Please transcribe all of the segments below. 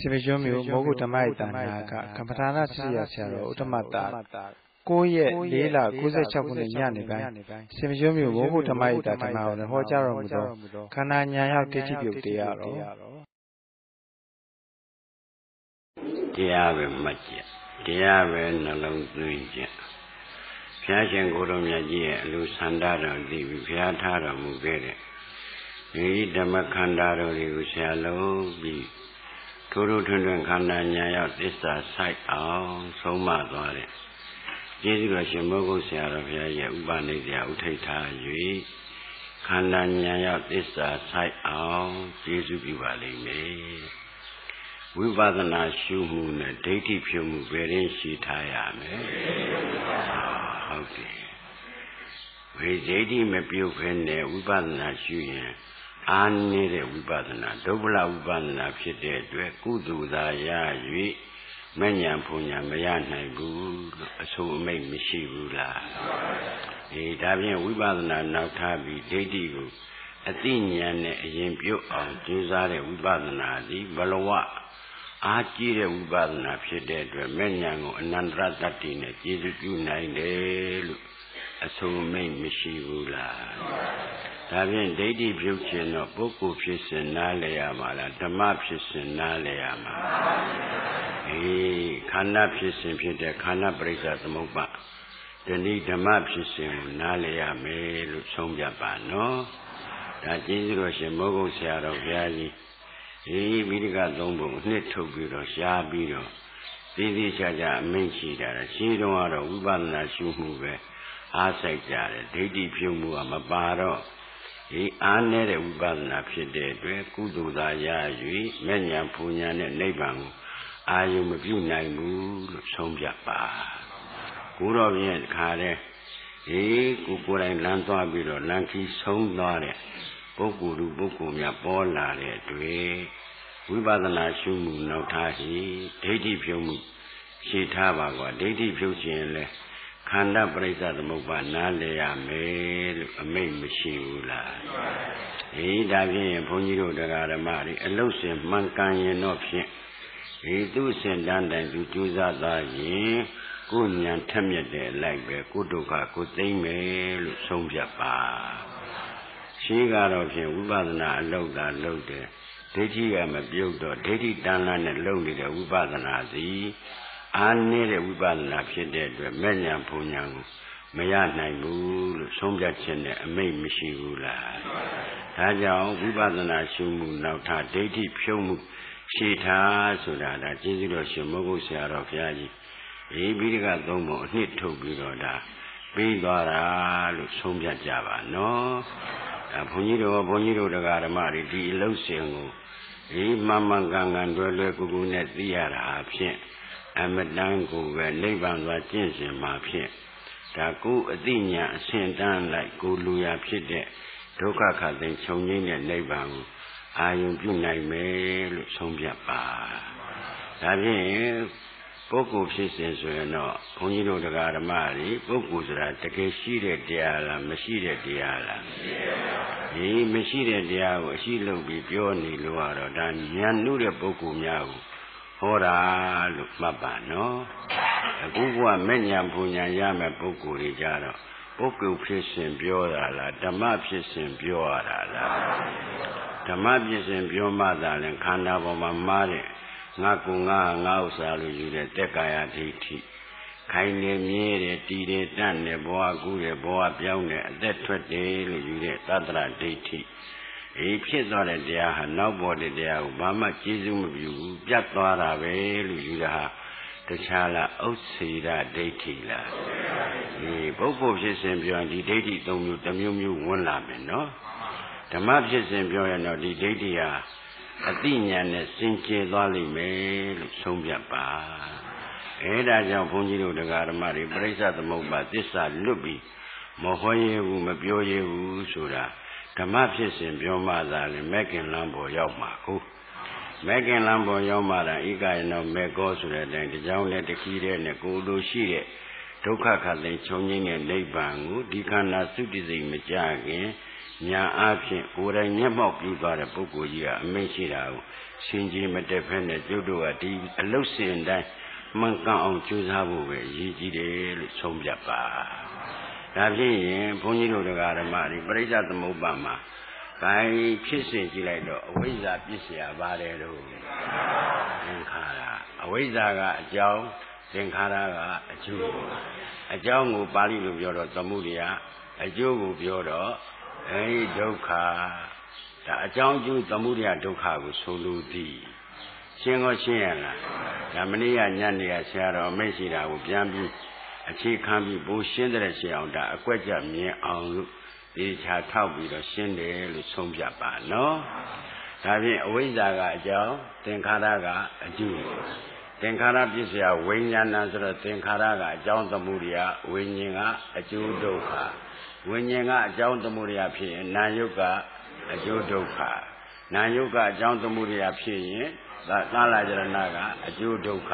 Sivijomio Mogu Tamaita Naga, Kamatana Sia Sero, Utamata, Koye, Lila, Kuza Chapuni Yaniban, Sivijomio Mogu Tamaita Tamao, the Hojaro Mudo, Kananya Titibu Diaro. Diave Matia, Diave Nalong Duja. Piajan Goromia, Lusandaro, the Piatara Mugere. We Damakandaro, Usalo, be Turu Tundun Kandanya, this side out, so much on it. Jesus Mogo Saravia, Ubanizia, Utata, Yui, Kandanya, this side out, Jesus Valley me. Vibhadana Shumu, Dati Pumu, Verin Shitaya me. Okay. We Jadi Mepukene, Vibhadana Shuyan. Anne Vibhadana, Dobla Vibhadana Pite, Kudu Daya, Yui, Manyan Punya, Mayana Gul, so make me shivula. A Davian Vibhadana Nautabi, Dedigo, Athenian, Yimpu of Juzare Vibhadana, the Balawa, Akira Vibhadana Pite, Manyango, Nandra Tatina, Jesus Unite, so make me shivula. Tavian Dadi Puchin of Boku Pissin Naleamala, Dama Pissin Naleama. Eh, Kana Pissin Pita, Kana Brisa the Moba. The need Dama Pissin Naleame, Luxombia no? That is Russian Mogo Sierra Valley. Eh, Vidiga Dombo, Nito Biro, Shabiro. Didi Chaja Menchi that she don't want to Ubana Shumove. I say that, Dadi Pumu Amabaro. He Anne Vibhadana Pite, Kudu Daya, Yui, Manyan Punya, Nebangu, Ayum Bunaimu, Somjapa. Kurovian Kare, he Kukura Lantua Biro, Lanki Sondare, Bokuru Bokumia Bolare, Dwe, Vibhadana Shumu, Notahi, Dati Pumu, Shitavaga, Dati Puchin. Kanda Brisa the Moba Nalea made a main machine. He Davi Poniro de Garamari, a lucid Mankanyan option. He do send down to Juza Daji, Kunyan Tamyade, like the Kuduka, Kutame, Somjapa. She got off here, Ubadana, loaded. Dati am a builder, Dati Danan and loaded a Ubadana. Anne Vibhadana Pite, Manyan Punyang, Mayana Mul, Somjachin, a maid Mishigula. Taja Vibhadana Shumu, Nauta, Dati Pumu, Shita, Sudada, Jesus Mogo Sierra Fiagi, Ebiga Domo, Nito Biroda, Bigara, Somjajava, no? A Poniro de Garamari, the Losingo, E Mamma Gangan, Dole Gugunet, the Ara, Pien. Amadango, where Levan was Jensen, my pit. Taku Athenia, sent down like Guluya Pite, Tokaka, then Sonin and Levan. I am Junai Mail, Somjapa. Tavi, Boko sisters were not, Ponino de Garamari, Bokuzra, Takeshire Diala, Machida Diala. He Machida Diala, she looked be pure Niluaro, than Yanura Boku Miao. Hora look Maba, no? A Gugua Manyan Punya Yama Boku Rijaro, Boku Pissin Biora, Dama Pissin Biora, Dama Pissin Biomada and Kandavoma Mare, Nakunga, Nausalu, you the Dekaya Titi. Kindly Mire, Tide, Dane, Boa Gure, Boa Bione, that 20 you the Tadra Titi. A piece on it there had nobody there, Mama Jizum you, Jatwara, Yuda, the Chala, Otsida, Datila. The Boko Jism beyond the Dati, don't you, the Mumu, one lamin, no? The map Jism beyond the Datia, Athenian, Sinche, Lolly, Mail, Somjapa. Eda Jan Ponino, the Garamari, Bresa the Moba, this are Lubi, Mohoye, Mabioye, Sura. The map is in Biomada and Megan Lambo Yamako. Megan Lambo Yamada, Iga no Megos, and the John let the key and the Godo Shire, Tokaka, the Chonin and Lebangu, Dikana Sudizi Majagin, ညာအဖြစ်ကိုယ်တိုင်မျက်မှောက်ပြုသွားတဲ့ပုဂ္ဂိုလ်ကြီးကအမိန့်ရှိတာကိုရှင်ကြီးမတက်ဖက်နဲ့ကျုပ်တို့ကဒီအလုတ်စင်တိုင်းမှန်ကန်အောင်ကြိုးစားဖို့ပဲအရေးကြီးတယ်လို့ဆုံးဖြတ်ပါဒါဖြင့်ရင်ဘုန်းကြီးတို့တရားဓမ္မတွေပရိစ္ဆေသမုပ္ပါမှာဂိုင်းဖြစ်စဉ်ကြည့်လိုက်တော့အဝိဇ္ဇာပြစ်เสียပါတယ်လို့သင်္ခါရအဝိဇ္ဇာကအကြောင်းသင်္ခါရကအကျိုးအကြောင်းကိုပါဠိလိုပြောတော့သမုဒယအကျိုးကိုပြောတော့ဒုက္ခဒါအကြောင်းကျိုးသမုဒယဒုက္ခကိုဆိုလိုသည်ရှင်းရောရှင်းရလားဒါမနေ့ကညနေကဆရာတော်အမိန့်ရှိတာကိုပြန်ပြီးအခြေခံပြီးဘိုးရှင်းတဲ့ရှင်းအောင်ဒါအကွက်ကြမြင်အောင်လို့ဒီချာထောက်ပြီးတော့ရှင်းတယ်လို့ဆုံးဖြတ်ပါနော်ဒါဖြင့်အဝိဇ္ဇာကအကြောင်းသင်္ခါရကအကျိုးသင်္ခါရပြည့်စရာဝိညာဏဆိုတော့သင်္ခါရကအကြောင်းသမုဒယဝိညာဉ်ကအကျိုးဒုက္ခဝိညာဉ်ကအကြောင်းသမုဒယဖြစ်ရင်နာယုတ်ကအကျိုးဒုက္ခနာယုတ်ကအကြောင်းသမုဒယဖြစ်ရင်သာလကြရဏကအကျိုးဒုက္ခ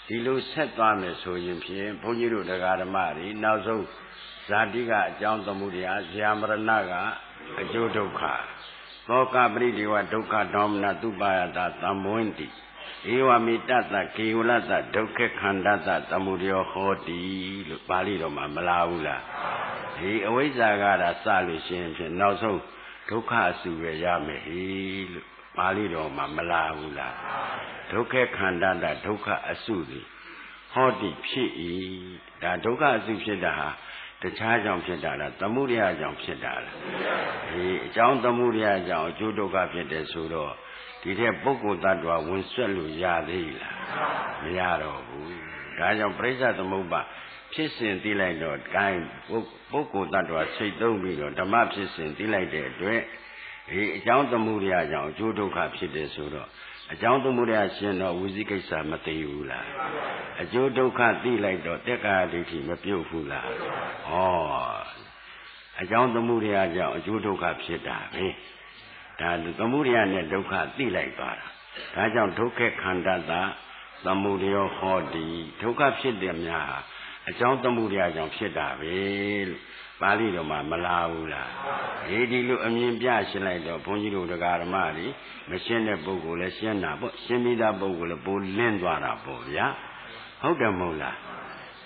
ဒီလိုဆက်သွားမယ်ဆိုရင်ဖြင့်ဘုန်းကြီးတို့တရားဓမ္မတွေနောက်ဆုံးဇာတိကအကြောင်းသမုဒယဇာမရဏကအကျိုးဒုက္ခသောကပရိဒေဝဒုက္ခဒေါမနသုပါယတသံမွင်တိဧဝမိတတကေဝလတဒုက္ခခန္ဓတသမုဒယောဟောတိလို့ပါဠိတော်မှာမလားဘူးလားဒီအဝိဇ္ဇာကဒါစလို့ရှိရင်ဖြင့်နောက်ဆုံးဒုက္ခအစုပဲရမယ်ဟိလို့ပါဠိတော်မှာမလားဘူးလားဒုက္ခခန္ဓတဒုက္ခအစုသည်ဟောတိဖြစ်၏ဒါဒုက္ခအစုဖြစ်တာဟာတခြားကြောင့်ဖြစ်တာလားသမုဒယကြောင့်ဖြစ်တာလားဒီအကြောင်းသမုဒယကြောင့်အကျိုးဒုက္ခဖြစ်တယ်ဆိုတော့ဒီတဲ့ပုဂ္ဂိုလ်တ attva ဝင်ဆွက်လို့ရသေးလားမရတော့ဘူးဒါကြောင့်ပရိစ္ဆေသမုပ္ပါဖြစ်စဉ်သိလိုက်တော့ဂိုင်းပုဂ္ဂိုလ်တ attva စိတ်သုံးပြီးတော့ဓမ္မဖြစ်စဉ်သိလိုက်တဲ့အတွက်ဒီအကြောင်းသမုဒယကြောင့်အကျိုးဒုက္ခဖြစ်တယ်ဆိုတော့အကြောင်းသမုဒယရှင်းတော့ဝိသိကိစ္စမသိဘူးလားအကျိုးဒုက္ခသိလိုက်တော့တက်ကာဒိဋ္ဌိမပြုတ်ဘူးလားဩအကြောင်းသမုဒယကြောင့်အကျိုးဒုက္ခဖြစ်တာပဲဒါသမုဒယနဲ့ဒုက္ခသိလိုက်သွားတာဒါကြောင့်ဒုက္ခခန္ဓတသမုဒယောဟောတိဒုက္ခဖြစ်တယ်များအကြောင်းသမုဒယကြောင့်ဖြစ်တာပဲလို့ပါဠိတော်မှာမလားဘူးလားဒီလိုအမြင်ပြရှင်းလိုက်တော့ဘုန်းကြီးတို့တရားဓမ္မတွေမရှင်းတဲ့ပုဂ္ဂိုလ်လည်းရှင်းတာပေါ့ရှင်းပြီးသားပုဂ္ဂိုလ်လည်းပိုလင်းသွားတာပေါ့ဗျာဟုတ်တယ်မဟုတ်လား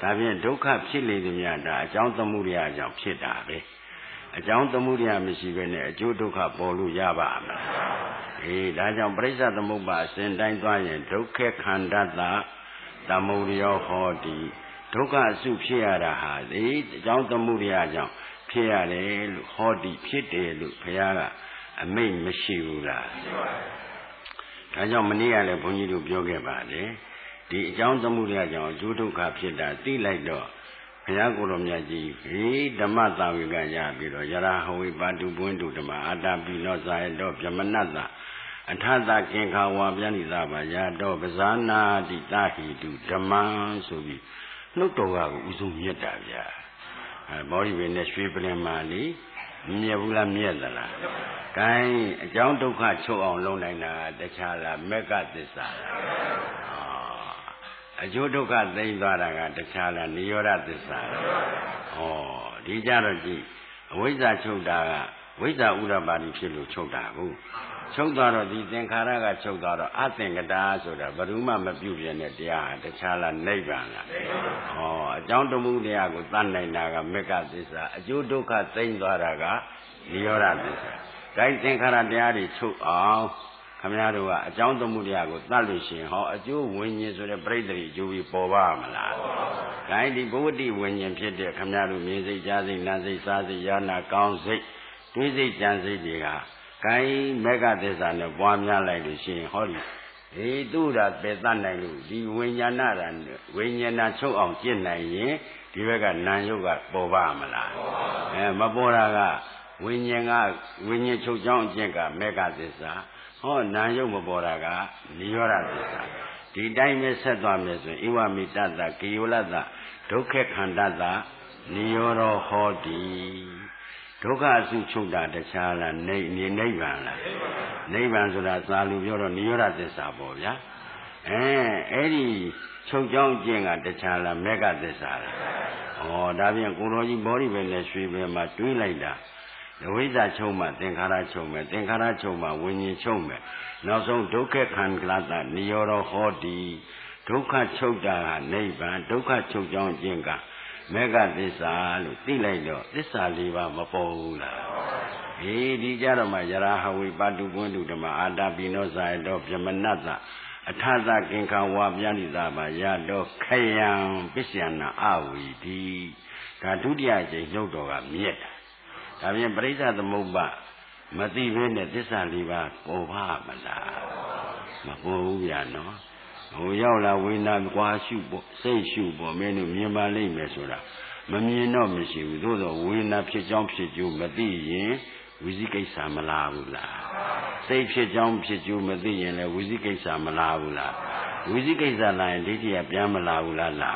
ဒါဖြင့်ဒုက္ခဖြစ်လေသည်များဒါအကြောင်းသမုဒယကြောင့်ဖြစ်တာပဲအကြောင်းသမုဒယမရှိဘဲနဲ့အကျိုးဒုက္ခပေါ်လို့ရပါမလားဒါကြောင့်ပရိစ္ဆေသမုပ္ပါအစဉ်တိုင်းသွားရင်ဒုက္ခခန္ဓတသမုဒယောဟောတိဒုက္ခအစုဖြစ်ရတာဟာဒီအကြောင်းသမုဒယကြောင့်ဖြစ်ရတယ်လို့ဟောတိဖြစ်တယ်လို့ဘုရားကအမိန့်မရှိဘူးလားဒါကြောင့်မနေ့ကလည်းဘုန်းကြီးတို့ပြောခဲ့ပါတယ်ဒီအကြောင်းသမုဒယကြောင့်အကျိုးဒုက္ခဖြစ်တာသိလိုက်တော့ဘုရားကိုယ်တော်မြတ်ကြီးဓမ္မသာဝေကရပြီးတော့ယရဟဝိပါတုပွင့်တုဓမ္မအာတာပိနောဇာယတောဗြဟ္မဏတ္တအထသကင်္ခာဝါပြဏိသာပါယတောပဇာနာတိတာဟိတုဓမ္မံဆိုပြီးနှုတ်တော်ကကိုဥဆုံးမြတ်တာဗျာမောရိပင်နဲ့ရွှေပလင်မာနေမြက်ဘူးလားမြက်သလားဂိုင်းအကြောင်းဒုက္ခချုပ်အောင်လုပ်နိုင်တာတခြားလားမက္ကသစ္စာအကျိုးဒုက္ခသိမ်းသွားတာကတခြားလားနိရောဓသစ္စာဒီကြတော့ကြည့်အဝိဇ္ဇာချုပ်တာကဝိဇ္ဇာဥဒ္ဒပါတိဖြစ်လို့ချုပ်တာကိုချုပ်သွားတော့ဒီသင်္ခါရကချုပ်သွားတော့အသင်္ကတာဆိုတာဘယ်သူမှမပြုတ်ပြတဲ့တရားတခြားလားနိဗ္ဗာန်လားအကြောင်းတမှုတရားကိုသတ်နိုင်တာကမက္ကသစ္စာအကျိုးဒုက္ခသိမ်းသွားတာကနိရောဓသစ္စာဒါသင်္ခါရတရားတွေချုပ်အောင်ခမည်းတော်ကအကြောင်းတမှုတရားကိုသတ်လို့ရှိရင်အကျိုးဝိညာဉ်ဆိုတဲ့ပြိတ္တိအကျိုးကြီးပေါ်ပါမလားဒါဒီဘဝတိဝိညာဉ်ဖြစ်တဲ့ခမည်းတော်မြင်စိတ်ကြားစိတ်နားစိတ်စားစိတ်ယာနာကောင်းစိတ်တွေးစိတ်ကြံစိတ်တွေကကိုင်းမက္ကသစ္စာနဲ့ပွားများလိုက်လို့ရှိရင်သူ့ဒါပဲတတ်နိုင်လို့ဒီဝိညာဏချုပ်အောင်ကျင့်နိုင်ရင်ဒီဘက်ကနာယုတ်ကပေါ်ပါမလားမပေါ်တာကဝိညာဉ်ချုပ်ကြောင်းအကျင့်ကမက္ကသစ္စာနာယုတ်မပေါ်တာကနိရောဓသစ္စာဒီတိုင်းပဲဆက်သွားမယ်ဆိုရင်ဧဝမိတတကေယလတဒုက္ခခန္ဓတနိရောဓဟောတိဒုက္ခအစုချုပ်တာတခြားလားနိဗ္ဗာန်လားနိဗ္ဗာန်ဆိုတာသာလူပြောတော့နိရောဓသစ္စာပေါ့ဗျာအဲ့ဒီချုပ်ကြောင်းကျင့်ကတခြားလားမက္ကသစ္စာလားဒါပြန်ကိုတော်ကြီးဘောဓိပဲနဲ့ရွှေပဲမှာတွေးလိုက်တာ ဝိဇ္ဇာချုပ်မှသင်္ခါရချုပ်မယ်သင်္ခါရချုပ်မှဝိညာဉ်ချုပ်မယ်နောက်ဆုံးဒုက္ခခန္ဓာတနိရောဓဟောတိဒုက္ခချုပ်တာကနိဗ္ဗာန်ဒုက္ခချုပ်ကြောင်းခြင်းကမေဃသစ္စာလို့သိလိုက်တော့သစ္စာလေးပါးမပေါ်ဘူးလားဒီကြတော့မှယရာဟဝိပါတုကွန်းတုဓမ္မအာတာပိနောဇာယတောဗြမနတ္တအထသကင်္ခဝါပြဏိတာပါယတောခယံပစ္စယနာအဝီတိဒါဒုတိယအကျိန်နှုတ်တော်ကမြက်တာဒါပြင်ပရိစ္ဆသမုပ္ပါမသိဘဲနဲ့သစ္စာလေးပါးပေါ်ပါမလားမပေါ်ဘူးဗျာနော်ဟိုရောက်လာဝိညာဉ်ကွာရှုဖို့စိတ်ရှုဖို့မင်းတို့မြင်ပါလိမ့်မယ်ဆိုတာမမြင်တော့မရှိဘူးသို့တော့ဝိညာဉ်ဖြစ်ကြောင်းဖြစ်ကျိုးမသိရင်ဝိသိကိစ္စမလာဘူးလားစိတ်ဖြစ်ကြောင်းဖြစ်ကျိုးမသိရင်လည်းဝိသိကိစ္စမလာဘူးလားဝိသိကိစ္စလာရင်ဒိဋ္ဌိကပြန်မလာဘူးလားဒါ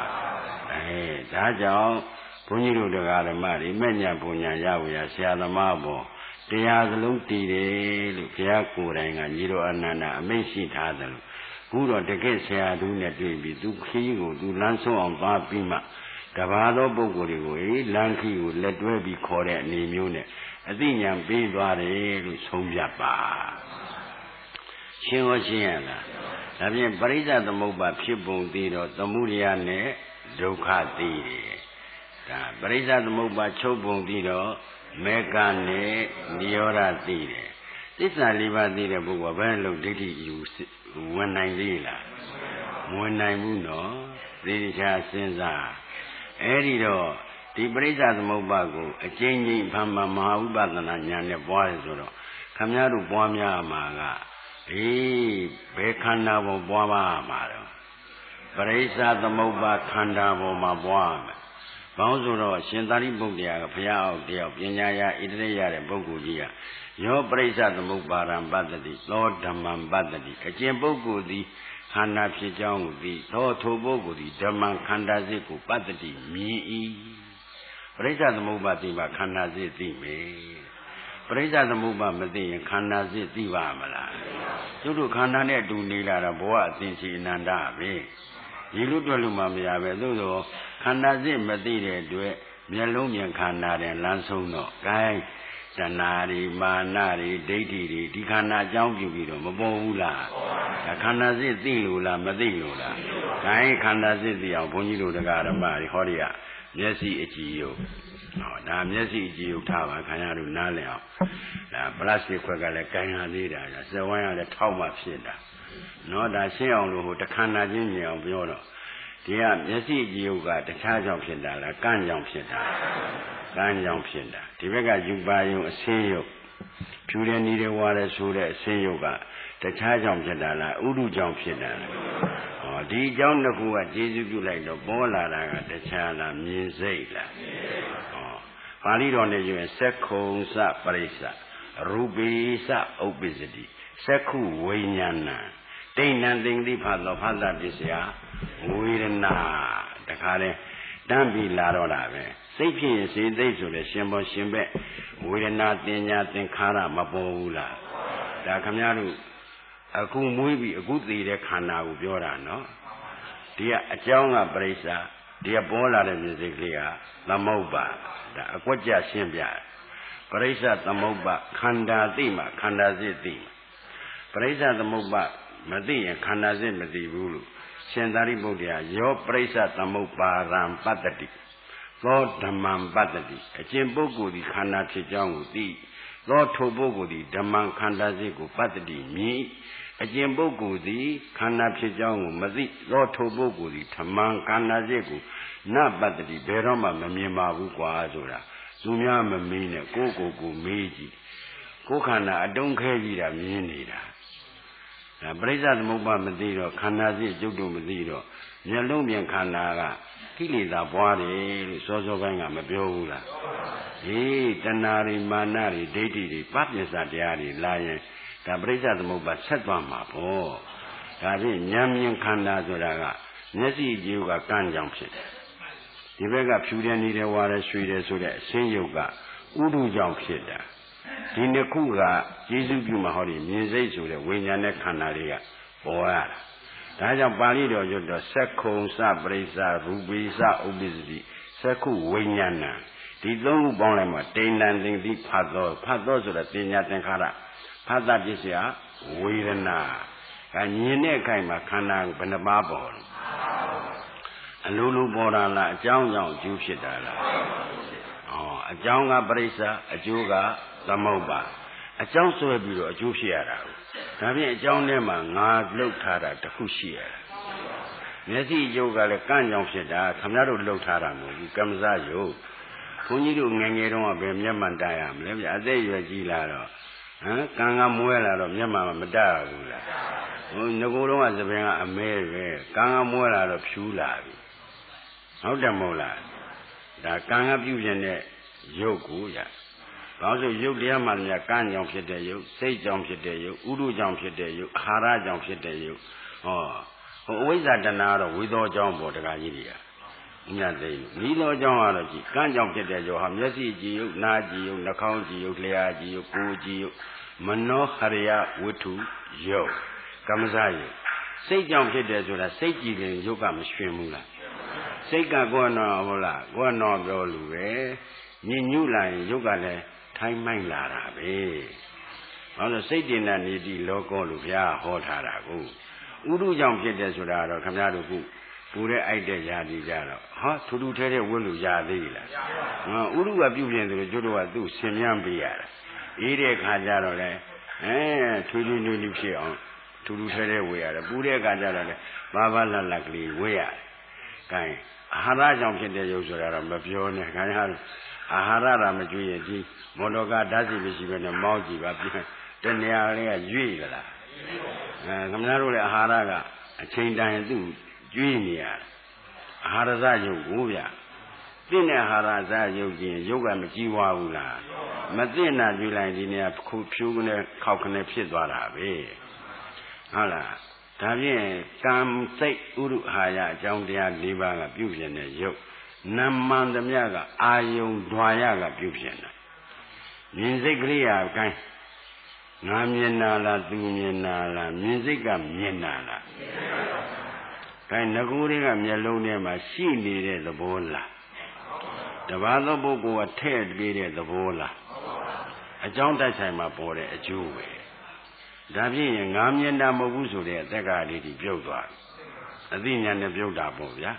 ကြောင့်ဘုန်းကြီးတို့တရားဓမ္မတွေမဲ့ညာဘုံညာရဝရဆရာသမားပေါ်တရားစလုံးတည်တယ်လို့ဘုရားကိုယ်တိုင်ကညီတော်အနန္ဒအမိန့်ရှိထားတယ်လို့ခုတော့တကယ့်ဆရာသူနဲ့တွေ့ပြီးသူခီးကိုသူလမ်းဆုံးအောင်သွားပြီးမှတပါးသောပုဂ္ဂိုလ်တွေကိုလမ်းခီးကိုလက်တွဲပြီးခေါ်တဲ့အနေမျိုးနဲ့အသိဉာဏ်ပေးသွားတယ်လို့ဆုံးဖြတ်ပါရှင်းရောရှင်းရလားဒါဖြင့်ပရိစ္ဆသမုပ္ပါဖြစ်ပုံသိတော့သမုဒယနဲ့ဒုက္ခသိတယ်ဒါပရိစ္ဆသမုပ္ပါချုပ်ပုံသိတော့မေဃနဲ့နိရောဓသိတယ်သစ္စာလေးပါးသိတဲ့ပုဂ္ဂိုလ်ဘယ်လိုဒိဋ္ဌိယူဝင်နိုင်သေးလားမဝင်နိုင်ဘူးနော်သေချာစဉ်းစားအဲ့ဒီတော့ဒီပရိစ္ဆသမုပ္ပါကိုအကျဉ်းချင်းဗမ္မာမဟာဥပဒနာဉာဏ်နဲ့ပွားရဆိုတော့ခမည်းတော်ပွားများမှာကဘယ်ခန္ဓာပေါ်ပွားပါမှာတော့ပရိစ္ဆသမုပ္ပါခန္ဓာပေါ်မှာပွားမယ်ဘောင်းဆိုတော့ရှင်သာရိပုတ္တရာကဘုရားအောက်တယောက်ပညာရဣတရေရတဲ့ပုဂ္ဂိုလ်ကြီးကယောပရိစ္ဆသမုပ္ပါရံပတ္တိသောဓမ္မံပတ္တိအကျင့်ပုဂ္ဂိုလ်သည်ခန္ဓာဖြစ်ကြောင်းကိုသိသောထိုပုဂ္ဂိုလ်သည်ဓမ္မံခန္ဓာစိတ်ကိုပတ္တိမြင်၏ပရိစ္ဆသမုပ္ပါသိမှခန္ဓာစိတ်သိမယ်ပရိစ္ဆသမုပ္ပါမသိရင်ခန္ဓာစိတ်သိပါမလားသူတို့ခန္ဓာနဲ့အတူနေလာတော့ဘဝအသင်္ချေအနန္တပဲဒီလိုတွေ့လို့မှမရပဲသို့သောခန္ဓာစိတ်မသိတဲ့အတွက်မျက်လုံးမြင်ခန္ဓာတဲ့လမ်းဆုံးတော့ gain တဏှာတွေမာနတွေဒိဋ္ဌိတွေဒီခန္ဓာအကြောင်းပြုပြီးတော့မပေါ်ဘူးလားခန္ဓာစိတ်သိလို့လားမသိလို့လား gain ခန္ဓာစိတ်သိအောင်ဘုန်းကြီးတို့တရားဓမ္မတွေဟောဒီကမျက်စိအကြည့်ရုပ်ဒါမျက်စိအကြည့်ရုပ်ထားပါခင်ဗျားတို့နားလည်အောင်ဒါပလတ်စတစ်ခွက်ကလည်း gain ရသေးတာစက်ဝိုင်းကလည်းထောက်မှဖြစ်တာနော်ဒါရှင်းအောင်လို့ဟိုတခန္ဓာချင်းမြင်အောင်ပြောတော့ဒီကမျက်စိကြည့်ရုပ်ကတခြားကြောင့်ဖြစ်တာလားကံကြောင့်ဖြစ်တာကံကြောင့်ဖြစ်တာဒီဘက်ကယူပါယုံအစင်းရုပ်ဖြူတယ်နီးတယ်ဝါတယ်ဆိုတဲ့အစင်းရုပ်ကတခြားကြောင့်ဖြစ်တာလားဥဒုကြောင့်ဖြစ်တာလားဒီအကြောင်းတစ်ခုကကျေစုပြုလိုက်တော့ပေါ်လာတာကတခြားလားမြင်စိတ်လားပါဠိတော်နဲ့ယူရင်သက္ခုံစပရိစ္ဆရူပိစဥပ္ပစ္စတိသက္ခုဝိညာဏဒိဋ္ဌံသင်္တိဖတ်သောဖတ်တာပစ္စယဝေဒနာတခါလဲတန်းပြီးလာတော့တာပဲစိတ်ဖြစ်ရင်စိတ်သိဆိုတဲ့ရှင်ပေါ်ရှင်ဘက်ဝေဒနာတင်ညာသင်္ခါရမပေါ်ဘူးလားဒါခမည်းတော်အခုမွေးပြီးအခုသိတဲ့ခန္ဓာကိုပြောတာနော်ဒီကအကြောင်းကပရိစ္ဆာဒီကပေါ်လာတဲ့မြင်စိတ်ကလေးကသမုပ္ပါဒါအကွက်ကြရှင်းပြပရိစ္ဆာသမုပ္ပါခန္ဓာသိမှခန္ဓာစိတ်သိပရိစ္ဆာသမုပ္ပါမသိရင်ခန္ဓာစိတ်မသိဘူးလို့ရှင်သာရိပုတ္တရာယောပရိစ္ဆသမုပ္ပါရံပတ္တိသောဓမ္မံပတ္တိအကျင့်ပုဂ္ဂိုလ်ဒီခန္ဓာဖြစ်ကြောင်းကိုသိသောထိုပုဂ္ဂိုလ်ဒီဓမ္မံခန္ဓာစိတ်ကိုပတ္တိမြည်အကျင့်ပုဂ္ဂိုလ်ဒီခန္ဓာဖြစ်ကြောင်းကိုမသိသောထိုပုဂ္ဂိုလ်ဒီဓမ္မံခန္ဓာစိတ်ကိုနပတ္တိဘယ်တော့မှမမြင်ပါဘူးကွာဆိုတာသူများမမေးနဲ့ကိုယ်မေးကြည့်ကိုယ်ခန္ဓာအတုံးခဲကြီးတာမြင်နေတာပရိစ္ဆသမုပ္ပါမသိတော့ခန္ဓာစိတ်ကျုပ်တို့မသိတော့မျက်လုံးမြင်ခန္ဓာကကိလေသာပွားတယ်လို့စောစောပိုင်းကမပြောဘူးလားတဏှာတွေမာနတွေဒိဋ္ဌိတွေပပစ္စတရားတွေလာရင်ဒါပရိစ္ဆသမုပ္ပါဆက်သွားမှာပေါ့ဒါဖြင့်ဉာဏ်မြင်ခန္ဓာဆိုတာကမျက်စိကြည့်ကကံကြောင့်ဖြစ်တယ်ဒီဘက်ကဖြူတယ်နေတယ်ဝါတယ်ရွှေတယ်ဆိုတဲ့အရှင်းယုတ်ကဥဒုကြောင့်ဖြစ်တာဒီနှစ်ခုကကျေစုပြုမှာဟောဒီမြင်စိတ်ဆိုတဲ့ဝိညာဉ်နဲ့ခန္ဓာတွေကပေါ်ရတာဒါကြောင့်ပါဠိတော်ရွတ်တော့သက္ခုံစပရိစ္ဆရူပိစဥပ္ပစ္စတိသက္ခုဝိညာဏဒ ဒီသုံးခုပေါင်းလိုက်မှာတိဏ္ဍသင်္တိဖတ်သောဆိုတာပညာသင်္ခါရဖတ်တာပစ္စယဝေဒနာကမြင်တဲ့အခိုင်မှာခန္ဓာဘယ်နှပါးပေါ်လဲအလိုလိုပေါ်တာလားအကြောင်းကြောင့်အကျိုးဖြစ်တာလားအကြောင်းကပရိစ္ဆာအကျိုးကသမုပ္ပါအကြောင်းဆွဲပြီးတော့အကျိုးဖြစ်ရတာဒါဖြင့်အကြောင်းထဲမှာငါလှုပ်ထားတာတစ်ခုရှိရတာမျက်စိအကျိုးကလည်းကန့်ကြောင့်ဖြစ်တာခင်ဗျားတို့လှုပ်ထားတာမဟုတ်ဘူးကမ္မဇယုတ်ဘုန်းကြီးတို့ငယ်ငယ်တုန်းကပဲမျက်မှန်တက်ရမလဲဗျအသက်ရွယ်ကြီးလာတော့ကံကမွဲလာတော့မျက်မှန်မတက်ရဘူးလားငကိုယ်တုန်းကသပင်ကအမဲပဲကံကမွဲလာတော့ဖြူလာပြီဟုတ်တယ်မဟုတ်လားဒါကံကပြုပြင်တဲ့ရုပ်ကိုရဘာလို့ရုပ်တရားမှများကံကြောင့်ဖြစ်တဲ့ရုပ်စိတ်ကြောင့်ဖြစ်တဲ့ရုပ်ဥဒုကြောင့်ဖြစ်တဲ့ရုပ်အာဟာရကြောင့်ဖြစ်တဲ့ရုပ်ဟိုအဝိဇ္ဇာတဏှာတော့ဝိသောကြောင့်ပေါ်တကားကြီးတွေကညသိမိသောကြောင့်ကတော့ကြည်ကံကြောင့်ဖြစ်တဲ့ရုပ်ဟာမျက်စိကြည်ရုပ်နားကြည်ရုပ်နှာခေါင်းကြည်ရုပ်လျှာကြည်ရုပ်ကိုယ်ကြည်ရုပ်မနောဟရိယဝတ္ထုရုပ်ကမ္မဇယုတ်စိတ်ကြောင့်ဖြစ်တယ်ဆိုတာစိတ်ကြည်ရင်ရုပ်ကမရှင်ဘူးလားစိတ်ကကိုယ်နော်ဟုတ်လားကိုယ်နော်ပြောလူပဲညဉ့်ညူးလာရင်ရုပ်ကလည်းထိုင်းမိုက်လာတာပဲဘာလို့စိတ်တင်တဲ့နေတိလောကောလို့ဘုရားဟောထားတာကိုဥဒုကြောင့်ဖြစ်တယ်ဆိုတာတော့ခင်ဗျားတို့ကပူတဲ့အိုက်တဲ့ຢာဒီကြတော့ဟာထူထူထဲထဲဝတ်လို့ຢာသေးလားဥဒုကပြုပြင်တယ်လို့ကျွတ်တော့ကသူ့ဆင်မြန်းပေးရတာအေးတဲ့ခါကျတော့လေထွေးထွေးနွေးနွေးဖြစ်အောင်ထူထူထဲထဲဝေရတယ်ပူတဲ့ခါကျတော့လေဘာလတ်လတ်ကလေးဝေရတယ်ကဲအာဟာရကြောင့်ဖြစ်တဲ့ရုပ်ဆိုတာတော့မပြောနဲ့ခင်ဗျားတို့အာဟာရတာမကျွေးရင်ဒီမော်တော်ကဓာတ်စီမရှိဘဲနဲ့မောင်းကြည့်ပါပြန်တနေရာလေးကရွေ့လာခင်ဗျားတို့လည်းအာဟာရကအချိန်တိုင်းသူ့ကျွေးနေရအာဟာရဇယုတ်ကိုဗျသိတဲ့အာဟာရဇယုတ်ချင်းရုပ်ကမကြီးွားဘူးလားမသိနာကျွေးလိုက်ဒီနေရာဖြူကနေခောက်ခနဲ့ဖြစ်သွားတာပဲဟုတ်လားဒါဖြင့်ကံစိတ်ဥရုအာယအကြောင်းတရား၄ပါးကပြုပြင်တဲ့ရုပ်နာမန်သမျှကအာယုံဓွာယကပြုပြင်တာမြင်စိတ်ကလေးရာကိုင်းငါမြင်နာလားသူမြင်နာလားမြင်စိတ်ကမြင်နာလားကိုင်းငကိုယ်တွေကမျက်လုံးထဲမှာရှိနေတဲ့သဘောလားတပါးသောပုဂ္ဂိုလ်ကထည့်ပေးတဲ့သဘောလားအကြောင်းတိုက်ဆိုင်မှာပေါ်တဲ့အကျိုးပဲဒါဖြင့်ငါမြင်တာမဟုတ်ဘူးဆိုတဲ့အတ္တကလေးဒီပြုတ်သွားအသိဉာဏ်နဲ့ပြုတ်တာပေါ့ဗျာ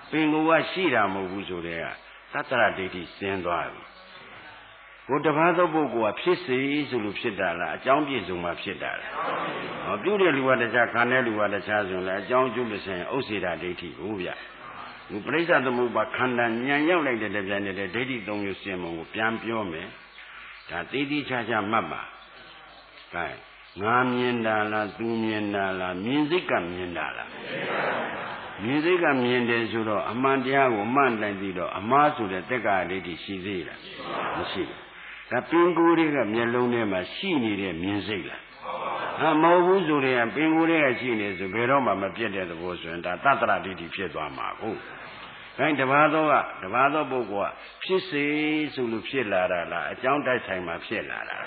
ပင်ကိုယ်ကရှိတာမဟုတ်ဘူးဆိုတဲ့ကသတ္တရဒိဋ္ဌိဆင်းသွားပြီကိုတပါးသောပုဂ္ဂိုလ်ကဖြစ်စေဆိုလို့ဖြစ်တာလားအကြောင်းပြည့်စုံမှဖြစ်တာလားပြုတဲ့လူကတခြားခံတဲ့လူကတခြားဆိုရင်လည်းအကြောင်းကျိုးတစ်ဆင့်ဥစ္စေတာဒိဋ္ဌိကိုဗျဒီပရိစ္ဆသမုပ္ပါခန္ဓာဉာဏ်ရောက်လိုက်တဲ့တပြိုင်တည်းဒိဋ္ဌိ၃မျိုးစင်ပုံကိုပြန်ပြောမယ်ဒါတိတိကျကျမှတ်ပါကဲငါမြင်တာလားသူမြင်တာလားမြင်စိတ်ကမြင်တာလားမြင်စိတ်ကမြင်တယ်ဆိုတော့အမှန်တရားကိုမှန်တိုင်းပြီးတော့အမှားဆိုတဲ့တက္ကရာဒိဋ္ဌိရှိသေးလားမရှိဘူးဒါပင်ကိုယ်တွေကမျက်လုံးထဲမှာရှိနေတဲ့မြင်စိတ်လားမဟုတ်ဘူးဆိုရင်ပင်ကိုယ်တွေကရှိနေဆိုဘယ်တော့မှမပြတ်တဲ့သဘောဆိုရင်ဒါသတ္တရဒိဋ္ဌိဖြစ်သွားမှာကိုဒါတပါးသောပုဂ္ဂိုလ်ကဖြစ်စေဆိုလို့ဖြစ်လာတာလားအကြောင်းတိုက်ဆိုင်မှာဖြစ်လာတာ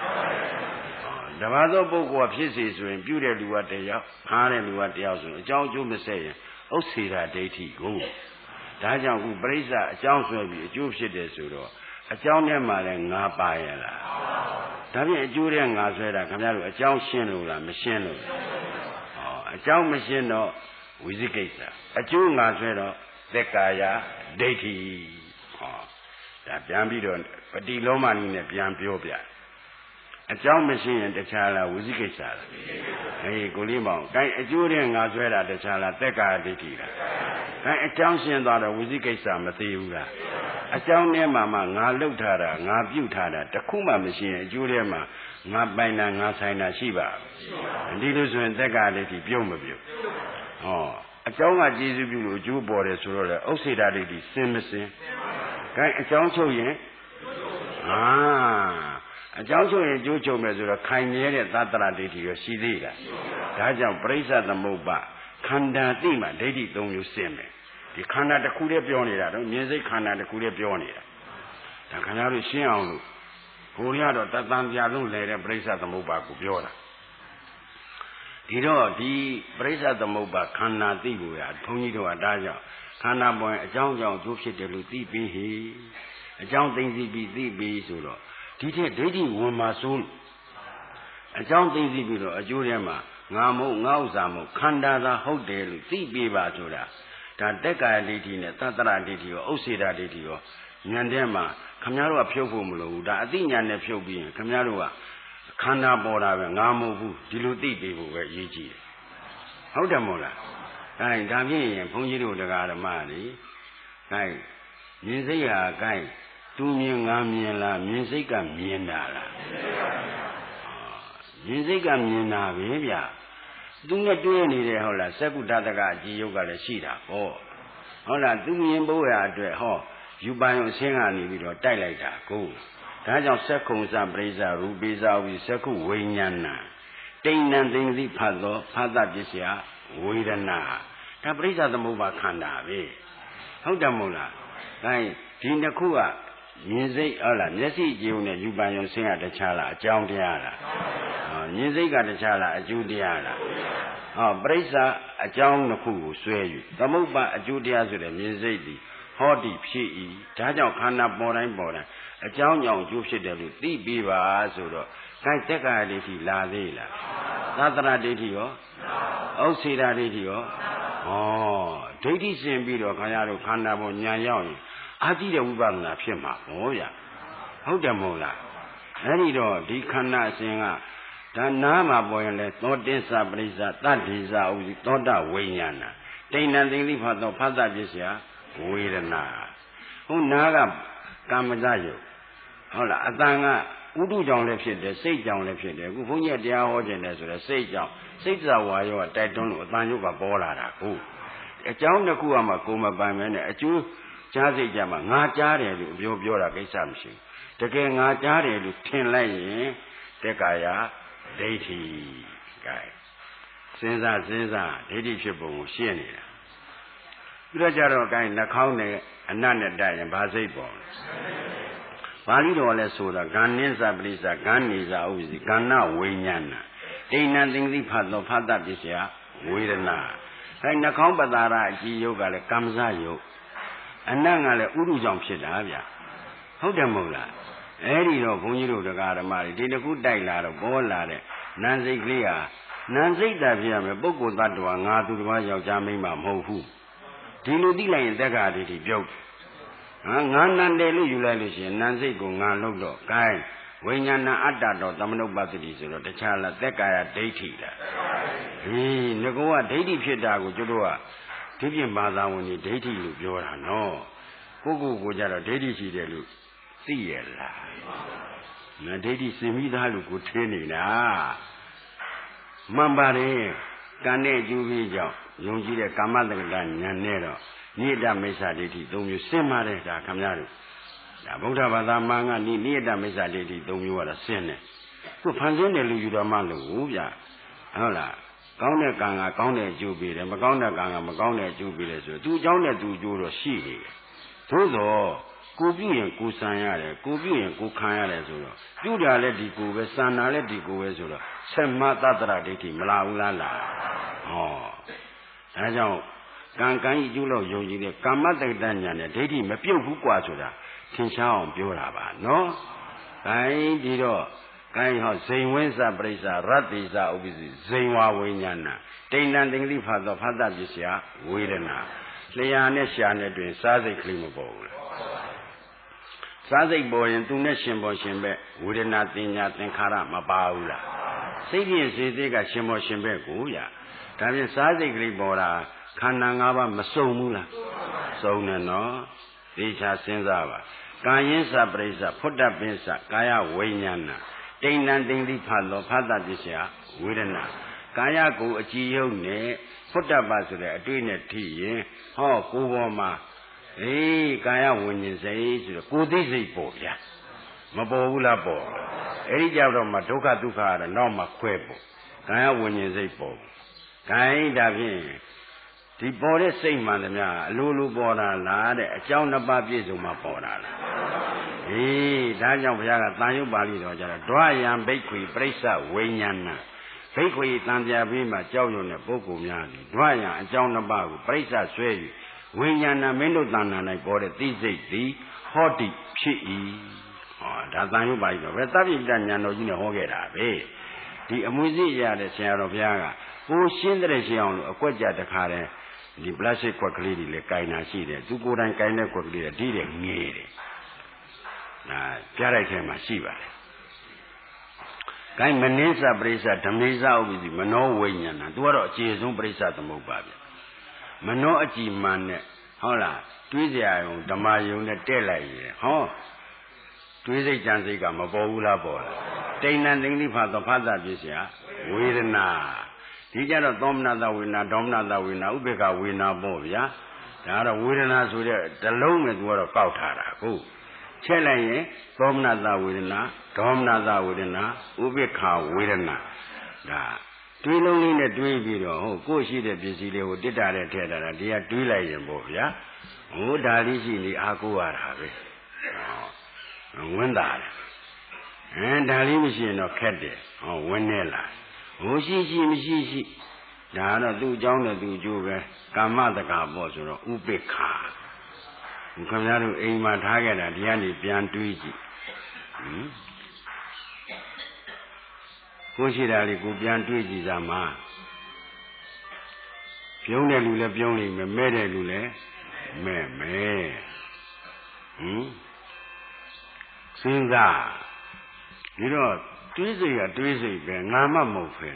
တပါးသောပုဂ္ဂိုလ်ကဖြစ်စေဆိုရင်ပြုတဲ့လူကတယောက်ခါတဲ့လူကတယောက်ဆိုရင်အကြောင်းအကျိုးမဆက်ရင်ဥစ္စေတာဒိဋ္ဌိကိုဒါကြောင့်ခုပရိစ္ဆာအကြောင်းဆွဲပြီးအကျိုးဖြစ်တယ်ဆိုတော့အကြောင်းထဲမှာလည်းငါပါရလားဒါဖြင့်အကျိုးထဲငါဆွဲတာခင်ဗျားတို့အကြောင်းရှင်းလို့လားမရှင်းလို့အကြောင်းမရှင်းတော့ဝိသိကိစ္စအကျိုးငါဆွဲတော့သက္ကာယဒိဋ္ဌိဒါပြန်ပြီးတော့ပฏิလောမနည်းနဲ့ပြန်ပြောပြအကြောင်းမရှိရင်တခြားလားဝိသိကိစ္စလားကိုလေးမောင်အဲအကျိုးတဲ့ငါဆွဲတာတခြားလားသက္ကာဒိဋ္ဌိလားအဲအကြောင်းရှင်းသွားတော့ဝိသိကိစ္စမသိဘူးလားအကြောင်းထဲမှာငါလှုပ်ထားတာငါပြုတ်ထားတာတခုမှမရှိရင်အကျိုးထဲမှာငါပိုင်တာငါဆိုင်တာရှိပါဒီလိုဆိုရင်သက္ကာဒိဋ္ဌိပြုတ်မပြုတ်အကြောင်းကကျေစုပြုလို့အကျိုးပေါ်တယ်ဆိုတော့လေဥစ္စေတာဒိဋ္ဌိစင်မစင်အဲအကြောင်းချုပ်ရင်အကြောင်းချုပ်ရင်ကျိုးချုပ်မယ်ဆိုတော့ခိုင်မြဲတဲ့သတ္တရဒိဋ္ဌိရောရှိသေးလားဒါကြောင့်ပရိစ္ဆသမုပ္ပါခန္ဓာသိမှဒိဋ္ဌိ၃မျိုးစင်မယ်ဒီခန္ဓာတစ်ခုတည်းပြောနေတာတော့မြင်စိတ်ခန္ဓာတစ်ခုတည်းပြောနေတာဒါခန္ဓာလို့ရှင်းအောင်လို့ကိုရတော့တသံပြလုံးလဲတဲ့ပရိစ္ဆသမုပ္ပါကိုပြောတာဒီတော့ဒီပရိစ္ဆသမုပ္ပါခန္ဓာသိဖို့ရဘုန်းကြီးတို့ကဒါကြောင့်ခန္ဓာပေါ်အကြောင်းကြောင့်ကျိုးဖြစ်တယ်လို့သိပြီးဟိ အကြောင်းသိသိပြီးသိပြီးဆိုတော့ဒီထက်ဒိဋ္ဌိဝင်မှာစိုးအကြောင်းသိသိပြီးတော့အကျိုးထဲမှာငါမဟုတ်ငါဥစ္စာမဟုတ်ခန္ဓာသာဟုတ်တယ်လို့သိပေးပါဆိုတာဒါတက်ကာယဒိဋ္ဌိနဲ့သတ္တရဒိဋ္ဌိရောဥစ္စေတာဒိဋ္ဌိရောဉာဏ်ထဲမှာခမည်းတော်ကဖြုတ်ဖို့မလိုဘူးဒါအသိဉာဏ်နဲ့ဖြုတ်ပြီးရင်ခမည်းတော်ကခန္ဓာပေါ်တာပဲငါမဟုတ်ဘူးဒီလိုသိပေးဖို့ပဲအရေးကြီးတယ်ဟုတ်တယ်မို့လားအဲဒါဖြင့်ဘုန်းကြီးတို့တရားဓမ္မတွေအဲမြင်စိတ်ဟာအဲသူမြင်ငါမြင်လားမြင်စိတ်ကမြင်တာလားမြင်စိတ်ကမြင်တာပဲဗျသူနဲ့တွေ့နေတယ်ဟုတ်လားစက္ကုတ္တကအကြည်ယုတ်ကလည်းရှိတာပေါ့ဟုတ်လားသူမြင်ဖို့ရအတွက်ဟောယူပိုင်အဆင်းကနေပြီးတော့တိုက်လိုက်တာကိုဒါကြောင့်စက္ခုံစပရိစ္ဆရူပိစဝိစက္ခုဝိညာဏတိဏ္ဏသိဉ္စီဖတ်သောဖတ်တပစ္စယဝေဒနာဒါပရိစ္ဆသမုပ္ပါခန္ဓာပဲဟုတ်တယ်မို့လားအဲဒီနှစ်ခုကမြင်စိတ်ဟုတ်လားမျက်စိကြည့်ုံနဲ့ယူပိုင်ရုံဆင်းရတခြားလားအကြောင်းတရားလားမြင်စိတ်ကတခြားလားအကျိုးတရားလားပရိစ္ဆအကြောင်းတစ်ခုကိုဆွဲယူသမုပ္ပါအကျိုးတရားဆိုတဲ့မြင်စိတ်ဒီဟောတိဖြစ်၏ဒါကြောင့်ခန္ဓာပေါ်တိုင်းအကြောင်းကြောင့်အကျိုးဖြစ်တယ်လို့သိပြီးပါဆိုတော့ခိုင်တက်ကာဒိဋ္ဌိလာသေးလားသတ္တရဒိဋ္ဌိရောဥစ္စေတာဒိဋ္ဌိရောဒိဋ္ဌိရှင်ပြီးတော့ခင်ဗျားတို့ခန္ဓာပေါ်ဉာဏ်ရောက်ရင်အာကြည့်တဲ့ဝိပဿနာဖြစ်မှာဟောဗျဟုတ်တယ်မို့လားအဲ့ဒီတော့ဒီခန္ဓာအစဉ်ကဒါနာမှာပေါ်ရင်လေသောတိစ္ဆပရိစ္ဆတတ္တိဇဥစီသောတဝိညာဏတိဏ္ဏသိဉ္စီဖတ်သောဖတ်တပစ္စယဝေဒနာဟုတ်နာကကာမဇယုတ်ဟုတ်လားအတန်ကဥဒုကြောင့်လည်းဖြစ်တယ်စိတ်ကြောင့်လည်းဖြစ်တယ်အခုဘုန်းကြီးတရားဟောခြင်းတယ်ဆိုတော့စိတ်ကြောင့်စိတ်ဇဝါယောကတိုက်တွန်းလို့အတန်ယုတ်ကပေါ်လာတာကိုအကြောင်းတစ်ခုမှကိုမပိုင်မဲနဲ့အကျိုးကြားစိတ်ကြမှာငါကြားတယ်လို့ပြောတာကိစ္စမရှိဘူးတကယ်ငါကြားတယ်လို့ထင်လိုက်ရင်တက်ကာယဒိဋ္ဌိကဲစဉ်းစားဒိဋ္ဌိဖြစ်ပုံကိုရှင်းနေတာပြီးတော့ကြတော့ကဲနှာခေါင်းနဲ့အနတ်နဲ့တိုက်ရင်ဘာစိတ်ပေါ်လဲပါဠိတော်လည်းဆိုတာဂန္နိသပရိစ္ဆဂန္နိဇာဥပ္ပစီဂန္နဝိညာဏတိဏ္ဏသိဉ္စီဖတ်သောဖတ်တပစ္စယဝေဒနာအဲနှာခေါင်းပတာရအကြည်ယုတ်ကလည်းကမ္မဇယုတ်အနတ်ကလည်းဥရုကြောင့်ဖြစ်တာဗျဟုတ်တယ်မဟုတ်လားအဲ့ဒီတော့ဘုန်းကြီးတို့တရားဓမ္မတွေဒီတစ်ခုတိုက်လာတော့ပေါ်လာတဲ့နံစိတ်ကလေးဟာနံစိတ်တာဖြစ်ရမယ်ပုဂ္ဂိုလ်တ attva ငါသူတစ်ပါးယောက်ျားမိန်းမမဟုတ်ဘူးဒီလိုသိလိုက်ရင်တက္ကရာဒိဋ္ဌိပြုတ်ငါနံတယ်လို့ယူလိုက်လို့ရှိရင်နံစိတ်ကိုငါလို့တော့ gain ဝိညာဏအတ္တတော်သမနုပ္ပတ္တိဆိုတော့တခြားလားတက္ကရာဒိဋ္ဌိလားငကောကဒိဋ္ဌိဖြစ်တာကိုကျွတ်တို့ကဒီပြင်ဘာသာဝင်တွေဒိဋ္ဌိလို့ပြောတာနော်ကိုကြတော့ဒိဋ္ဌိရှိတယ်လို့သိရလားငါဒိဋ္ဌိစင်မိသားလို့ကိုထင်းနေတာမှန်ပါတယ်ကံနဲ့အကျိုးပေးကြောင့်ယုံကြည်တဲ့ကာမတက္ကဋဉာဏ်နဲ့တော့နိယတမိစ္ဆာဒိဋ္ဌိ၃မျိုးရှင်းပါတယ်ဒါခင်ဗျားတို့ဒါဗုဒ္ဓဘာသာမှန်ကနိယတမိစ္ဆာဒိဋ္ဌိ၃မျိုးကတော့ရှင်းတယ်သူဖန်ဆင်းတယ်လို့ယူတော်မှလို့ဗျဟုတ်လားကောင်းတဲ့ကံကကောင်းတဲ့အကျိုးပေးတယ်မကောင်းတဲ့ကံကမကောင်းတဲ့အကျိုးပေးတယ်ဆိုသူအကြောင်းနဲ့သူအကျိုးတော့ရှိနေတယ်သို့သောကိုပြုရင်ကိုဆံရတယ်ကိုပြုရင်ကိုခံရတယ်ဆိုတော့ပြုတာလည်းဒီကိုပဲဆံတာလည်းဒီကိုပဲဆိုတော့ဆက်မသတ္တရဒိဋ္ဌိမလာဘူးလားဒါကြောင့်ကံကံဤကျိုးလို့ယုံကြည်တဲ့ကာမတက္ကဋဉာဏ်နဲ့ဒိဋ္ဌိမပြုတ်ဘူးกว่าဆိုတာသင်ရှားအောင်ပြောတာပါနော်။ဒီတော့ဟောဇိန်ဝိသပရိစ္ဆရတ္တိဇဥပ္ပစီဇိန်ဝဝိညာဏတိဏ္ဏသိဉ္စီဖတ်သောဖတ်တပစ္စယဝေဒနာလျှာနဲ့ရှာနဲ့တွင်စားစိတ်ကလေးမပေါ်ဘူးလားစားစိတ်ပေါ်ရင်သူနဲ့ရှင်ပေါ်ရှင်ပဲဝေဒနာတင်ညာသင်္ခါရမပါဘူးလားစိတ်ဖြင့်စေစိတ်ကရှင်ပေါ်ရှင်ပဲကိုရဒါဖြင့်စားစိတ်ကလေးပေါ်တာခန္ဓာ၅ပါးမစုံဘူးလားစုံတယ်နော်သေချာစဉ်းစားပါကာယင်းစပရိစ္ဆဖုတ္တပင်းစကာယဝိညာဏတိဏ္ဏသိဉ္စီဖတ်သောဖတ်တပစ္စယဝေဒနာကာယကိုအကြည်ယုတ်နဲ့ဖုတ္တပဆိုတဲ့အတွေ့နဲ့ထိရင်ဟောကိုယ်ပေါ်မှာကာယဝิญဉ်စိတ်ဆိုတော့ကိုယ်သိစိတ်ပေါ်ဗျာမပေါ်ဘူးလားပေါ်အဲ့ဒီကြောင့်တော့မှဒုက္ခဒုက္ခကတော့နောက်မှခွဲပေါ်ကာယဝิญဉ်စိတ်ပေါ်ဒါဖြင့်ဒီပေါ်တဲ့စိတ်မှန်သမျှအလိုလိုပေါ်တာလားတဲ့အကြောင်းနှစ်ပါးပြည့်စုံမှပေါ်တာလားဒါကြောင့်ဘုရားကတန်ရုပ်ပါဠိတော်ကျတော့ဒွါယံဘိက္ခွေပရိစ္ဆဝိညာဏဘိက္ခွေတန်ပြပြီးမှကြောက်ရွံ့တဲ့ပုဂ္ဂိုလ်များသည်ဒွါယံအကြောင်းနှစ်ပါးကိုပရိစ္ဆဆွဲယူ ဝိညာဏမင်းတို့တဏ္ဍာ၌ပေါ်တဲ့သိစိတ်သည်ဟောတိဖြစ်၏ဟောဒါတန်ရုပ်ပါပြီတော့ပဲသဗ္ဗိတဉာဏ်တော်ကြီးနဲ့ဟောခဲ့တာပဲဒီအမွေစိရတဲ့ဆရာတော်ဘုရားကကိုရှင်းတဲ့ရှင်းအောင်လို့အကွက်ကြတခါတည်းဒီပလတ်စတစ်ကွက်ကလေးတွေလည်းကင်တာရှိတယ်သူကိုယ်တိုင်ကင်တဲ့ကွက်ကလေးတွေဒီတဲ့ငေးတယ်ဒါပြလိုက်ထဲမှာရှိပါတယ်ကိုင်မနိစ္စပရိစ္ဆဓမေစ္စဥပ္ပစီမနောဝိညာဏသူကတော့အခြေဆုံးပရိစ္ဆသမုပ္ပါဗျမနောအကြည်မှန်နဲ့ဟုတ်လားတွေးစရာယုံဓမ္မယုံနဲ့တဲ့လိုက်ရင်ဟောတွေးစိတ်ကြံစိတ်ကမပေါ်ဘူးလားပေါ်လားတိဏ္ဏသိင်္ဂိဖာသောဖသပစ္စယဝေဒနာဒီကြတော့သောမနတဝေဒနာဒေါမနတဝေဒနာဥပေက္ခဝေဒနာပေါ့ဗျာဒါကတော့ဝေဒနာဆိုတဲ့တလုံးနဲ့သူကတော့ကောက်ထားတာကိုချက်လိုက်ရင်သောမနတဝေဒနာဒေါမနတဝေဒနာဥပေက္ခဝေဒနာဒါတွေးလုံးလေးနဲ့တွေးပြီးတော့ဟုတ်ကိုယ်ရှိတဲ့ပစ္စည်းလေးကိုတစ်တာတဲ့ထဲတာဒီကတွေးလိုက်ရင်ပေါ့ဗျာဟိုဒါလေးရှိနေအားကိုးရတာပဲဝင်းတာဒါလေးမရှိရင်တော့ခက်တယ်ဟောဝင်းနေလားဟိုရှိမရှိဒါကတော့သူ့အကြောင်းနဲ့သူ့အကျိုးပဲကာမတက္ကပေါ့ဆိုတော့ဥပိ္ပခာခင်ဗျားတို့အိမ်မှာထားခဲ့တာဒီကနေပြန်တွေးကြည့်ကိုရှိတာလေးကိုပြန်တွေးကြည့်စမ်းပါပြုံးတဲ့လူလည်းပြုံးလိမ့်မယ်မဲတဲ့လူလည်းမဲစဉ်းစားဒီတော့တွေးစိတ်ကတွေးစိတ်ပဲငါမှမဟုတ်ပဲ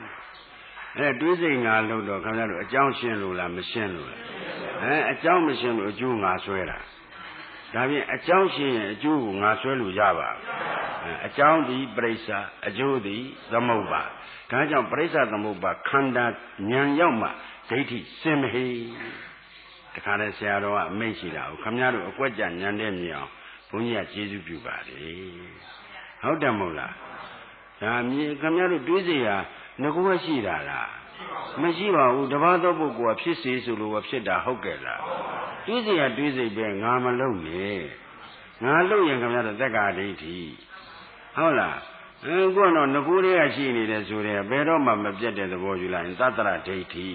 တွေးစိတ်ငါလို့တော့ခင်ဗျားတို့အကြောင်းရှင်းလို့လားမရှင်းလို့လားအကြောင်းမရှင်းလို့အကျိုးငါဆွဲတာဒါဖြင့်အကြောင်းရှင်းရင်အကျိုးကိုငါဆွဲလို့ရပါအကြောင်းဒီပရိစ္ဆာအကျိုးဒီသမုပ္ပါဒါကြောင့်ပရိစ္ဆာသမုပ္ပါခန္ဓာဉာဏ်ရောက်မှဒိဋ္ဌိစင်မဟိတခါတည်းဆရာတော်ကအမိန့်ရှိတာကိုခင်ဗျားတို့အကွက်ကြဉာဏ်နဲ့မြင်အောင်ဘုန်းကြီးကကျေးဇူးပြုပါလေဟုတ်တယ်မဟုတ်လားဒါမြင်ခင်ဗျားတို့တွေးစရာငါကရှိတာလားမရှိပါဘူးတပါးသောပုဂ္ဂိုလ်ကဖြစ်စေဆိုလို့ဖြစ်တာဟုတ်ကဲ့လားတွေးစရာတွေးစိတ်ပဲငါမလုံနဲ့ငါလုံရင်ခင်ဗျားတို့သက်္ကာဒိဋ္ဌိဟုတ်လားကိုကတော့ငကိုတွေကရှိနေတယ်ဆိုတဲ့ဘယ်တော့မှမပြတ်တဲ့သဘောယူလိုက်ရင်သတ္တရဒိဋ္ဌိ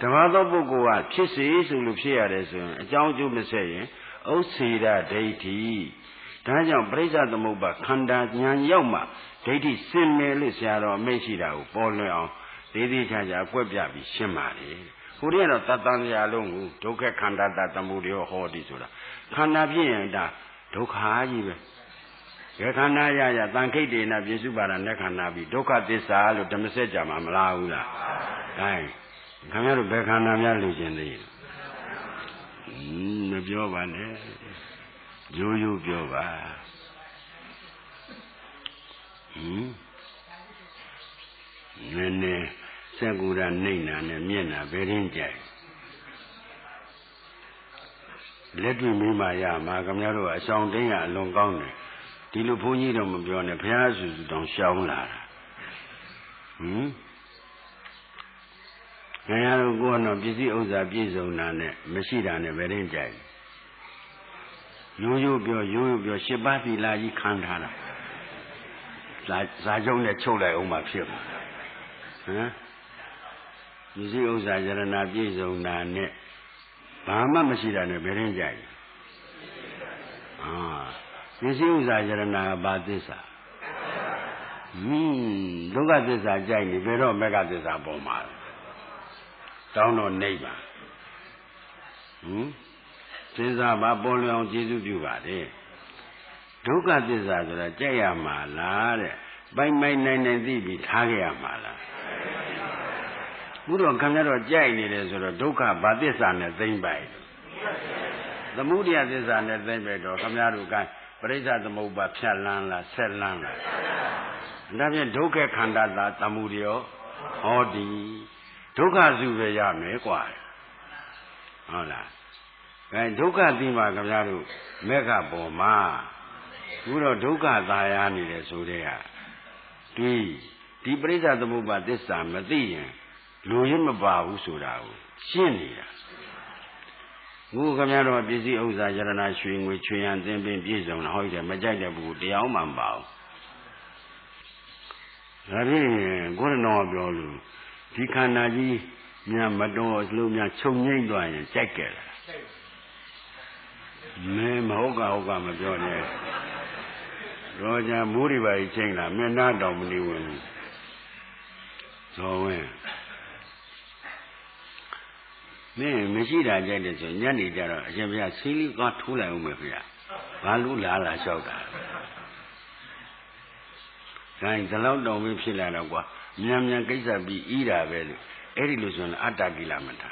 တပါးသောပုဂ္ဂိုလ်ကဖြစ်စေဆိုလို့ဖြစ်ရတယ်ဆိုရင်အကြောင်းအကျိုးမဆက်ရင်ဥစ္စေရဒိဋ္ဌိဒါကြောင့်ပရိစ္ဆသမုပ္ပါခန္ဓာဉာဏ်ရောက်မှဒိဋ္ဌိစင်မယ်လို့ဆရာတော်အမိန့်ရှိတာကိုပေါ်လွင်အောင်သေးသေးချာချာအကွက်ပြပြီးရှင်းပါလေဟိုတည်းကတော့တတန်တရားလုံးကိုဒုက္ခခန္ဓာတသမုဒယောဟောတိဆိုတာခန္ဓာဖြစ်ရင်ဒါဒုက္ခကြီးပဲခေခန္ဓာရတန်ခိတ်တေနပြစ္စုပါဒနဲ့ခန္ဓာပြီးဒုက္ခသစ္စာလို့ဓမ္မစကြာမှာမလားဘူးလားအဲခင်ဗျားတို့ဘယ်ခန္ဓာများလူကျင်သေးမပြောပါနဲ့ရိုးရိုးပြောပါနည်းနည်းစက္ကူရနှိမ့်နာနဲ့မျက်နာဘယ်ရင်းကြိုက်လက်တွေ့မိမှရမှာခင်ဗျားတို့အဆောင်တင်းကအလွန်ကောင်းတယ်ဒီလိုဘုန်းကြီးတော့မပြောနဲ့ဘုရားစုစုတောင်ရှောင်းလာတာခင်ဗျားတို့ကိုယ်တော့ပစ္စည်းဥစ္စာပြည့်စုံတာနဲ့မရှိတာနဲ့ဘယ်ရင်းကြိုက်ရိုးရိုးပြောရှစ်ပါးသီလကြီးခံထားတာဇာကြုံနဲ့ချုပ်လိုက်အောင်မှဖြစ်မှာပစ္စည်းဥစ္စာယရဏပြည့်စုံတာနဲ့ဘာမှမရှိတာနဲ့ဘယ်ရင်းကြိုက်ပစ္စည်းဥစ္စာယရဏကဘာသစ္စာဒုက္ခသစ္စာကြိုက်နေဘယ်တော့မေဃသစ္စာပေါ်မှာတောင်းတော့နိဗ္ဗာန်စဉ်းစားပါပေါ်လွင်အောင်ကျေးဇူးပြုပါတယ်ဒုက္ခသစ္စာဆိုတာကြိုက်ရမှာလားတဲ့ပိုင်နိုင်သိပြီးထားခဲ့ရမှာလားဘုရားခင်ဗျားတော့ကြိုက်နေတယ်ဆိုတော့ဒုက္ခဘာသစ္စာနဲ့သိမ့်ပိုက်သမုဒယသစ္စာနဲ့သိမ့်ပိုက်တော့ခင်ဗျားတို့ကပရိစ္ဆသမုပ္ပါဖြတ်လန်းလားဆက်လန်းလားဒါဖြင့်ဒုက္ခခန္ဓာသာသမုဒယောဟောတိဒုက္ခစုပဲရမယ်กว่าဟုတ်လားအဲဒုက္ခသိမှခင်ဗျားတို့မေဃပေါ်မှာဘုတော့ဒုက္ခသာယာနေတယ်ဆိုတဲ့ကဒီပရိစ္ဆသမုပ္ပါသစ္စာမသိရင်လူရင်းမပါဘူးဆိုတာကိုရှင်းနေတာဘုခင်ဗျားတို့ပစ္စည်းဥစ္စာယရဏရွှေငွေချွေရန်သင်ပင်ပြည့်စုံလာဟောတယ်မကြိုက်တဲ့ဘူးတရားမှမပါဘူးဒါဖြင့်ကိုရနောပြောလို့ဒီခန္ဓာကြီးများမတော်လို့များချုပ်ငိမ့်သွားရင်ကြိုက်ကြလား Me Mahoka Majone Roger Muri by China, men not dominating. So when me, Messida Jadison, Yanni Jara, Jamia silly got two like Umafia. Valu Lala Shota. Saying the loud dog with Silanawa, Nyam Kisa be Ida Valley, Edilusion Atagilamata.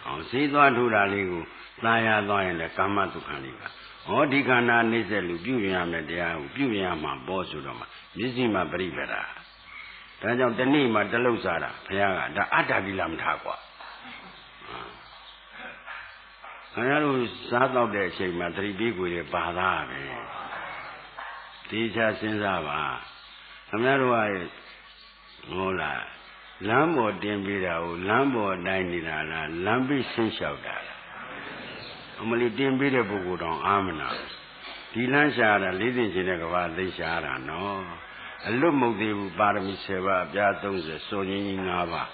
On Caesar to Raligo, Naya Loyan, the Kama to Kaniva. Or Dicana Nizel, Buviam, Buviama, Bosudoma, Missima Brivera. That's the name of the Losara, Piaga, the Atagilam Takwa. I sat out there, say, my 3 big with a Bada. Teacher Senzava. I'm not why. Mola. Lambo Dembira, Lambo Dinina, Lambi Senshauda. Only Dembira Bugudon, Amana. Tilanshara, leading Geneva, they shara, no. A lumo de Baramiseva, Biatos, Sony Nava.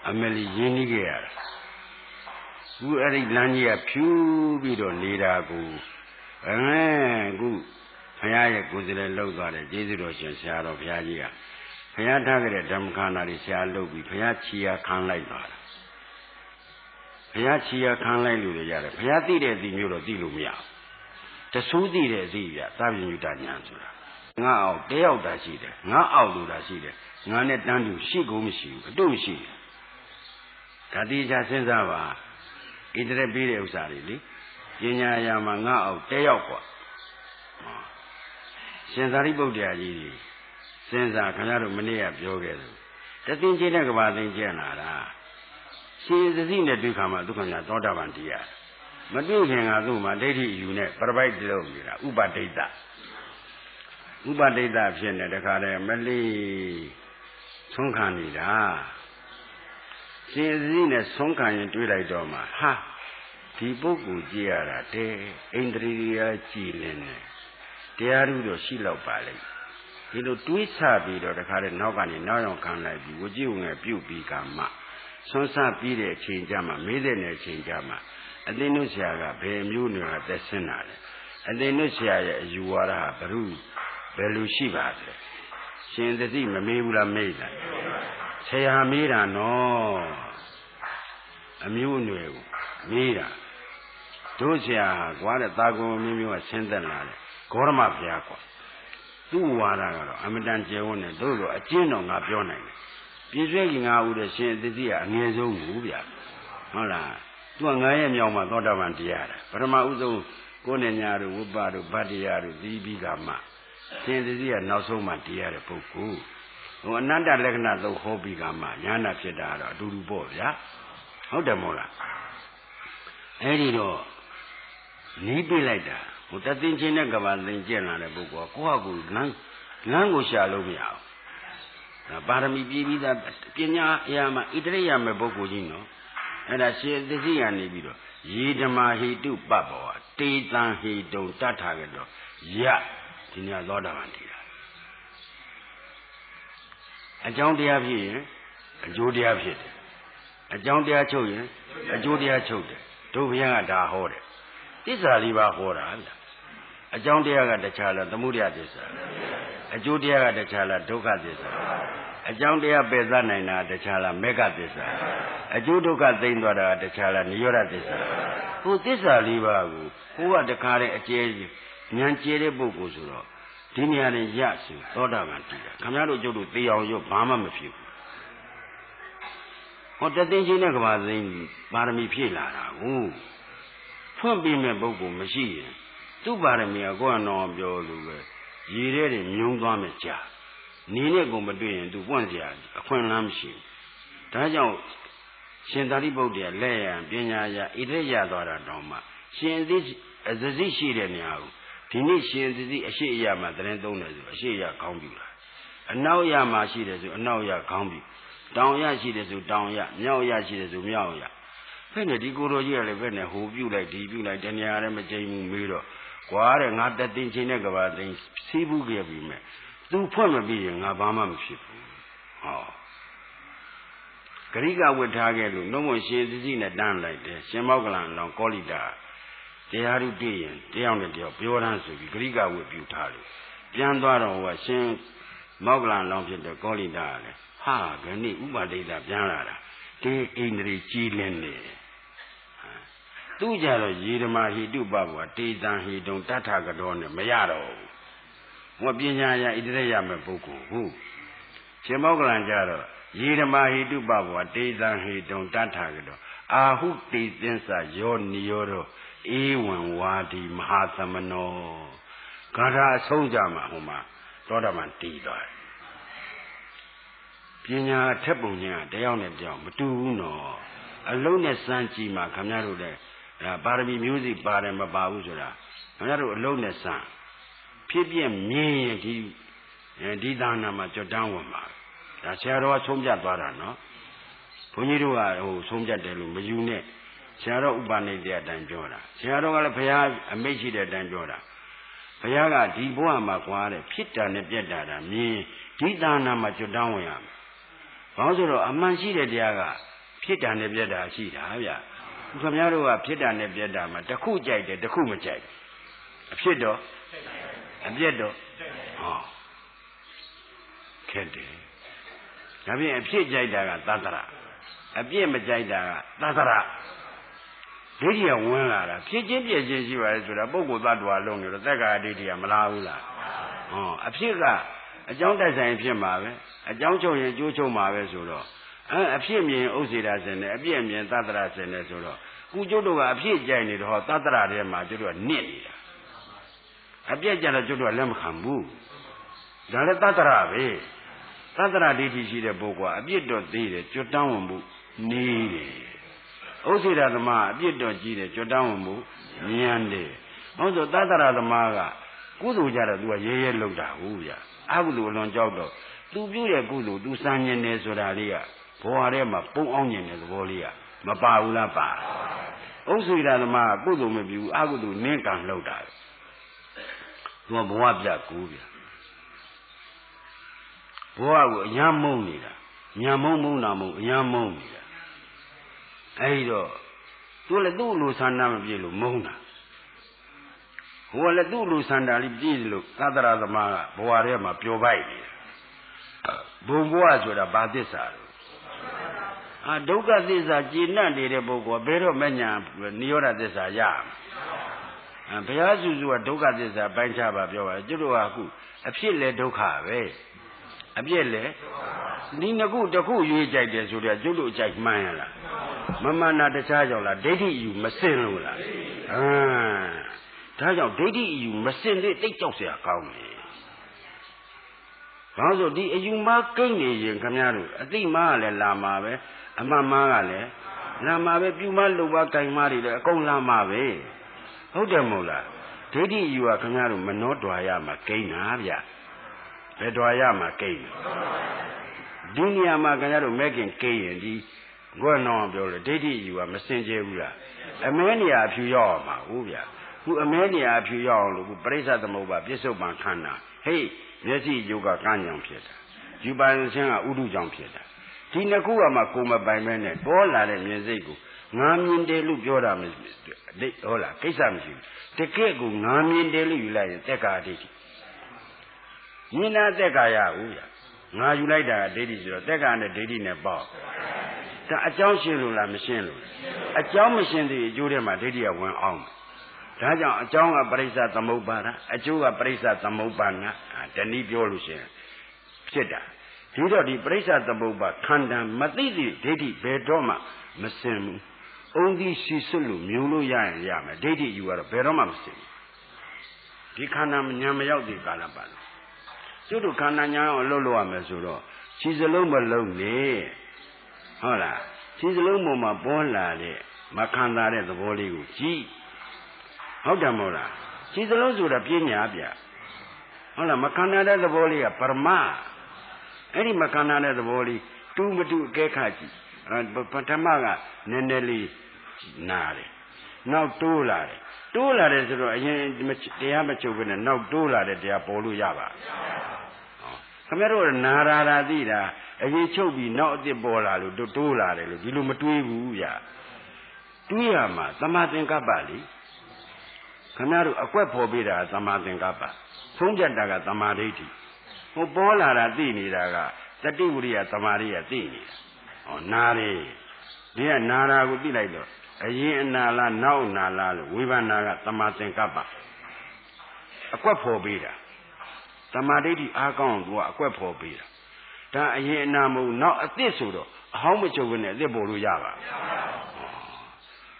Amelie Yeniger. Who are Lania Pew, we don't need a good. Good. Paya goes in a low got a Jesuit share of Yagia. Paya target Damkana is Yalobi, Payachia can like that. Payachia can like Ludia, Payati de Muro Dilumia. The Sudi de Zia, Savin Utaniansura. Now, they out that she there, not out of that she there. None at Nandu, she go missing, don't she? Kadija Senzava. Idre Bide Usari, Jinya Yamanga of Teokwa. Senzaribo Diagi, Senza Canaro Mania Biogas. The thing she never was in Janara. She is the thing that do come out to Dodavantia. But you can Azuma, Lady Unit, provide the Uba data. Uba data, Jenna, the Kare, Mali Sonkanida. She is in a Sonkan in Twilight Doma. Ha! People go Giara, te, Indria Chilene. They are the Shilo Valley. You know, twist happy or the current Nogani, no can like you, would you a few become ma? Sonsa Pide Chingama, Maiden Chingama, and then no Siaga, Bemuno at the Senate, and then no Sia, you are a Peru, Belushiva. She and the team, Mabula Maiden. Say, Amira, no. Amuno, Mira. Dosia, what a tago, maybe a sentinel, Gorma Piaco. သူ့ဝါဒကတော့အမတန်ကျယ်ဝန်းတယ်တို့တော့အကျဉ်းတော်ငါပြောနိုင်တယ်ပြည့်စွဲကြီးငါဦးတဲ့ရှင်သတိကအငြင်းဆုံးဘူးဗျဟုတ်လားသူကငါရဲ့မြောင်မှာသောတာပန်တရားတယ်ပထမဦးဆုံးကိုယ်နဲ့ညာတို့ဝိပ္ပတို့ဗတ္တရားတို့ဒီပြီးကမှရှင်သတိကနောက်ဆုံးမှတရားတဲ့ပုဂ္ဂိုလ်ဟိုအနတ္တလက္ခဏာသုံးဟောပြီးကမှညာနာဖြစ်တာတော့အတူတူပေါ့ဗျာဟုတ်တယ်မို့လားအဲ့ဒီတော့နေပြလိုက်တာဟိုတသိချင်းနဲ့ကဘာသိကျင့်လာတဲ့ပုဂ္ဂိုလ်ကကိုယ့်ဟာကိုယ်လမ်းကိုရှာလို့မရဘူးပါရမီပြည့်ပြီးသားပညာအရာမှာဣတရိယာမဲ့ပုဂ္ဂိုလ်ကြီးနော်အဲ့ဒါရှင်သတိကနေပြီးတော့ယေဓမာဟိတုပပ္ပဝတေတံဟိတုံတတ်ထားကြတော့ယဒီညသောတာပန်တည်တာအကြောင်းတရားဖြစ်ရင်အကျိုးတရားဖြစ်တယ်အကြောင်းတရားချုပ်ရင်အကျိုးတရားချုပ်တယ်တို့ဘုရားကဒါဟောတယ်သစ္စာလေးပါးဟောတာဗျအကြောင်းတရားကတခြားလားသမုဒယသစ္စာအကျိုးတရားကတခြားလားဒုက္ခသစ္စာအကြောင်းတရားပယ်သနိုင်တာတခြားလားမေဃသစ္စာအကျိုးဒုက္ခသိမ့်သွားတာတခြားလားနိရောဓသစ္စာဟိုသစ္စာလေးပါးကိုဟိုကတခါတည်းအကျယ်ဉာဏ်ကျယ်တဲ့ပုဂ္ဂိုလ်ဆိုတော့ဒီနေရာနဲ့ရဆိုသောတာပန်တည်တာခင်ဗျားတို့ကျုပ်တို့သိအောင်ရုပ်ဘာမှမဖြစ်ဘူးဟောတသိချင်းနဲ့ကဘာသိင်းပါရမီဖြည့်လာတာကိုဖွင့်ပြီးမဲ့ပုဂ္ဂိုလ်မရှိရင်သူ့ပါရမီကကိုယ်တော်ပြောလို့ပဲရေထဲတွေမြုံသွားမယ်ကြာနေနဲ့ကိုမတွေ့ရင်သူပွင့်စရာအခွင့်အလမ်းမရှိဘူးဒါကြောင့်ရှင်သာရိပုတ္တရာလက်ရံပညာရဣတိရသွားတာတောင်မှရှင်အသိရှိတဲ့နေရာကိုဒီနေ့ရှင်သတိအရှိအရာမှာတရင်သုံးတယ်ဆိုအရှိအရာခေါင်းပြလာအနောက်ရမှာရှိတယ်ဆိုအနောက်ရခေါင်းပြတောင်ရရှိတယ်ဆိုတောင်ရမြောက်ရရှိတယ်ဆိုမြောက်ရဖက်နဲ့ဒီကိုယ်တော်ကြီးကလည်းဖက်နဲ့ဟိုပြုတ်လိုက်ဒီပြုတ်လိုက်တဏှာလည်းမကြိမ်ဘူးမေးတော့ကွာတဲ့ငါတက်တင်ချင်းနဲ့ကဘာသိစီးဘူးခဲ့ပြီမဲ့သူဖွင့်မပြီးရင်ငါဘာမှမဖြစ်ဘူးဟောဂရိကဝတ်ထားခဲ့လို့နှုတ်မရှင်သတိနဲ့တန်းလိုက်တယ်ရှင်မောက္ကလန်လောင်ကောလိတာဒီ တရားဓုတည်ရင်တရားနဲ့တရားပြောရမ်းဆိုပြီးဂရိကဝတ်ပြုထားလို့ပြန်သွားတော့ဟိုကရှင်မောက္ကလန်လောင်းဖြစ်တဲ့ကောလိတာကလည်းဟာခဏိဥပဒိတပြန်လာတာဒီအိန္ဒြေကြီးလင်းနေသူကြတော့ယေဓမာဟိတုပဘောတေတံဟိတုံတထကတော်နဲ့မရတော့ဘူးဟောပညာရဣတရရမဲ့ပုဂ္ဂိုလ်ဟုတ်ရှင်မောက္ကလန်ကြတော့ယေဓမာဟိတုပဘောတေတံဟိတုံတထကတော်အာဟုတေသင်္စယောနိယောရောဧဝံဝါဒီမဟာသမနောဂါထာအဆုံးကြမှာဟိုမှာသောတာပန်တည်သွားတယ်ပညာထက်ပုံချင်းကတရားနဲ့တရားမတူဘူးနော်အလုံးနဲ့စမ်းကြည့်မှခင်ဗျားတို့လည်းပါရမီမျိုးစိပါတယ်မပါဘူးဆိုတာခင်ဗျားတို့အလုံးနဲ့စမ်းဖြစ်ပြမြင်ရင်ဒီသာနာမှာကြွတန်းဝင်ပါဒါဆရာတော်ကဆုံးဖြတ်သွားတာနော်ဘုန်းကြီးတို့ကဟိုဆုံးဖြတ်တယ်လို့မယူနဲ့ဆရာတော်ဥပနိဒေအတိုင်းပြောတာဆရာတော်ကလည်းဘုရားအမိန့်ရှိတဲ့အတိုင်းပြောတာဘုရားကဒီဘဝမှာကွာတဲ့ဖြစ်တာနဲ့ပြက်တာမြင်ဒီသာနာမှာကြွတန်းဝင်ရမယ်ဘာလို့ဆိုတော့အမှန်ရှိတဲ့တရားကဖြစ်တာနဲ့ပြက်တာရှိတာဗျခင်ဗျားတို့ကဖြစ်တာနဲ့ပြက်တာမှာတစ်ခုကြိုက်တယ်တစ်ခုမကြိုက်အဖြစ်တော့အပြက်တော့ဟောခက်တယ်ဒါဖြင့်အဖြစ်ကြိုက်တာကသတ္တရအပြစ်မကြိုက်တာကသတ္တရဒိဋ္ဌိကဝင်လာတာဖြစ်ချင်းပြည့်ချင်းရှိပါလေဆိုတာပုဂ္ဂိုလ်သတ္တဝါလုံးနေတော့သက်္ကာဒိဋ္ဌိကမလားဘူးလားဟောအဖြစ်ကအကြောင်းတိုက်ဆိုင်ဖြစ်မှာပဲအကြောင်းချုပ်ရင်ကျိုးချုပ်မှာပဲဆိုတော့အဖြစ်မြင်ဥစ္စေတာစင်နဲ့အပြည့်မြင်သတ္တရစင်နဲ့ဆိုတော့ကုကျုပ်တို့ကအဖြစ်ကြိုက်နေတော့သတ္တရထဲမှာကျုပ်တို့ကနစ်နေတာအပြည့်ကြတော့ကျုပ်တို့ကလက်မခံဘူးဒါလည်းသတ္တရပဲသတ္တရဒိဋ္ဌိရှိတဲ့ပုဂ္ဂိုလ်ကအပြစ်တော့သေးတယ်ကြွတန်းဝင်မှုနေတယ်ဥစ္စေတာသမားအပြစ်တော့ကြီးတယ်ကြွတန်းဝင်မှုဉာဏ်တယ်ဟုတ်ဆိုသတ္တရသမားကကုသိုလ်ကြတော့ तू ကရဲရဲလုပ်တာဟုတ်ဗျအကုသိုလ်အလွန်ကြောက်တော့ तू ပြုတဲ့ကုသိုလ် तू စံញင်တယ်ဆိုတာလေးကဘဝထဲမှာပုံအောင်ញင်တဲ့သဘောလေးကမပါဘူးလားပါဥစ္စေတာသမားကကုသိုလ်မပြုဘူးအကုသိုလ်နင်းကံလုပ်တာ तू ကဘဝပြကူဗျဘဝကိုအယံမုန်းနေတာညာမုန်းတာမုန်းအယံမုန်းနေတာအဲဒီတော့သူလည်းသူ့လိုဆန္ဒမပြည့်လို့မုန်းတာဟိုကလည်းသူ့လိုဆန္ဒလေးပြည့်လို့သတ္တရသမားကဘဝထဲမှာပျော်ပိုက်နေဘုံဘဝဆိုတာဘာသစ္စာလဲဒုက္ခသစ္စာကျေနပ်နေတဲ့ပုဂ္ဂိုလ်ဘယ်တော့မညာနိရောဓသစ္စာရမှာဘုရားစုစုကဒုက္ခသစ္စာပိုင်းခြားပါပြောပါကျွတ်တို့ကအခုအဖြစ်လဲဒုက္ခပဲအပြည့်လေဒီနှစ်ခုတစ်ခုရွေးကြိုက်တယ်ဆိုတော့ကျုပ်တို့ကြိုက်မှန်းရလားမမှန်တာတခြားကြောင့်လားဒိဋ္ဌိယူမစင်လို့လားဒါကြောင့်ဒိဋ္ဌိယူမစင်သေးတိတ်ကြောက်เสียကောင်းတယ်ဘာလို့ဒီအယူမှားကိန်းနေရင်ခင်ဗျားတို့အတိမှားကလည်းလာမှာပဲအမှန်မှားကလည်းလာမှာပဲပြူမှားလုံပါကင်မှားတွေလည်းအကုန်လာမှာပဲဟုတ်တယ်မဟုတ်လားဒိဋ္ဌိယူကခင်ဗျားတို့မနှောတွာရမှာကိန်းတာဗျဘယ်တွာရမှာကိန်းဒီနေရာမှာခင်ဗျားတို့မဲ့ခင်ကိန်းရင်ဒီဘွဲ့နောင်ပြောလို့ဒိဋ္ဌိယူကမစင်ကြဲဘူးလားအမဲနေရာအဖြူရောက်အောင်ပါဟုတ်ဗျခုအမဲနေရာအဖြူရောက်အောင်လို့ခုပရိစ္ဆသမုပ္ပါပြစ္ဆုတ်ပံခန္ဓာဟေးမျက်စိယုတ်ကကန်းကြောင်ဖြစ်တာယူပါရင်ဆင်းကဥဒုကြောင့်ဖြစ်တာဒီနှစ်ခုကမှကိုမပိုင်မဲနဲ့ပေါ်လာတဲ့မြင်စိတ်ကိုငါမြင်တယ်လို့ပြောတာမရှိဟုတ်လားကိစ္စမရှိဘူးတကယ့်ကိုငါမြင်တယ်လို့ယူလိုက်ရင်သက်္ကာဒိဋ္ဌိမြင်တာသက်္ကာရဟုတ်ဗျငါယူလိုက်တာဒိဋ္ဌိဆိုတော့သက်္ကာနဲ့ဒိဋ္ဌိနဲ့ပေါ့ဒါအကြောင်းရှင်းလို့လားမရှင်းလို့အကြောင်းမရှင်းသေးအကျိုးထဲမှာဒိဋ္ဌိကဝင်အောင်ဒါကြောင့်အကြောင်းကပရိစ္ဆသမုပ္ပါဒအကျိုးကပရိစ္ဆသမုပ္ပါဒတနည်းပြောလို့ရှိရင်ဖြစ်တာဒီတော့ဒီပရိစ္ဆသမုပ္ပါခန္ဓာမသိသိဒိဋ္ဌိဘယ်တော့မှမစင်ဘူးအုံဒီရှိစွလို့မြုံလို့ရရင်ရမယ်ဒိဋ္ဌိယူကတော့ဘယ်တော့မှမစင်ဘူးဒီခန္ဓာဉာဏ်မရောက်သေးကာလပတ်လို့ကျွတ်တို့ခန္ဓာဉာဏ်အောင်လှုပ်လို့ရမယ်ဆိုတော့ခြေစလုံးမလုံးနဲ့ဟုတ်လားခြေစလုံးပေါ်မှာပေါ်လာတဲ့မခံစားတဲ့သဘောလေးကိုကြည့်ဟုတ်တယ်မဟုတ်လားခြေစလုံးဆိုတာပညာပြဟုတ်လားမခံစားတဲ့သဘောလေးကပရမအဲ့ဒီမခံစားတဲ့သဘောလေးတူမတူအကဲခတ်ကြည့်ပထမကနည်းနည်းလေးနားတယ်နောက်တိုးလာတယ်ဆိုတော့အရင်တရားမချုပ်ဘဲနဲ့နောက်တိုးလာတဲ့တရားပေါ်လို့ရပါခင်ဗျားတို့နာရာသိတာအရင်ချုပ်ပြီးနောက်အစ်စ်ပေါ်လာလို့တိုးလာတယ်လို့ဒီလိုမတွေးဘူးဗျတွေးရမှာသမာသင်္ကပ္ပလေ Kamaru a quite forbidden Samadin Kappa. Funjataka Samaditi. Who Bola Dini Daga, the Tiguria Samaria Dini. Oh, Nari. Dear Nara would be like that. A year Nala, now Nala, Vivanaga Samadin Kappa. A quite forbidden. Samaditi account were a quite forbidden. Ta a year Namu, not at this pseudo. How much of it they Boru Yava?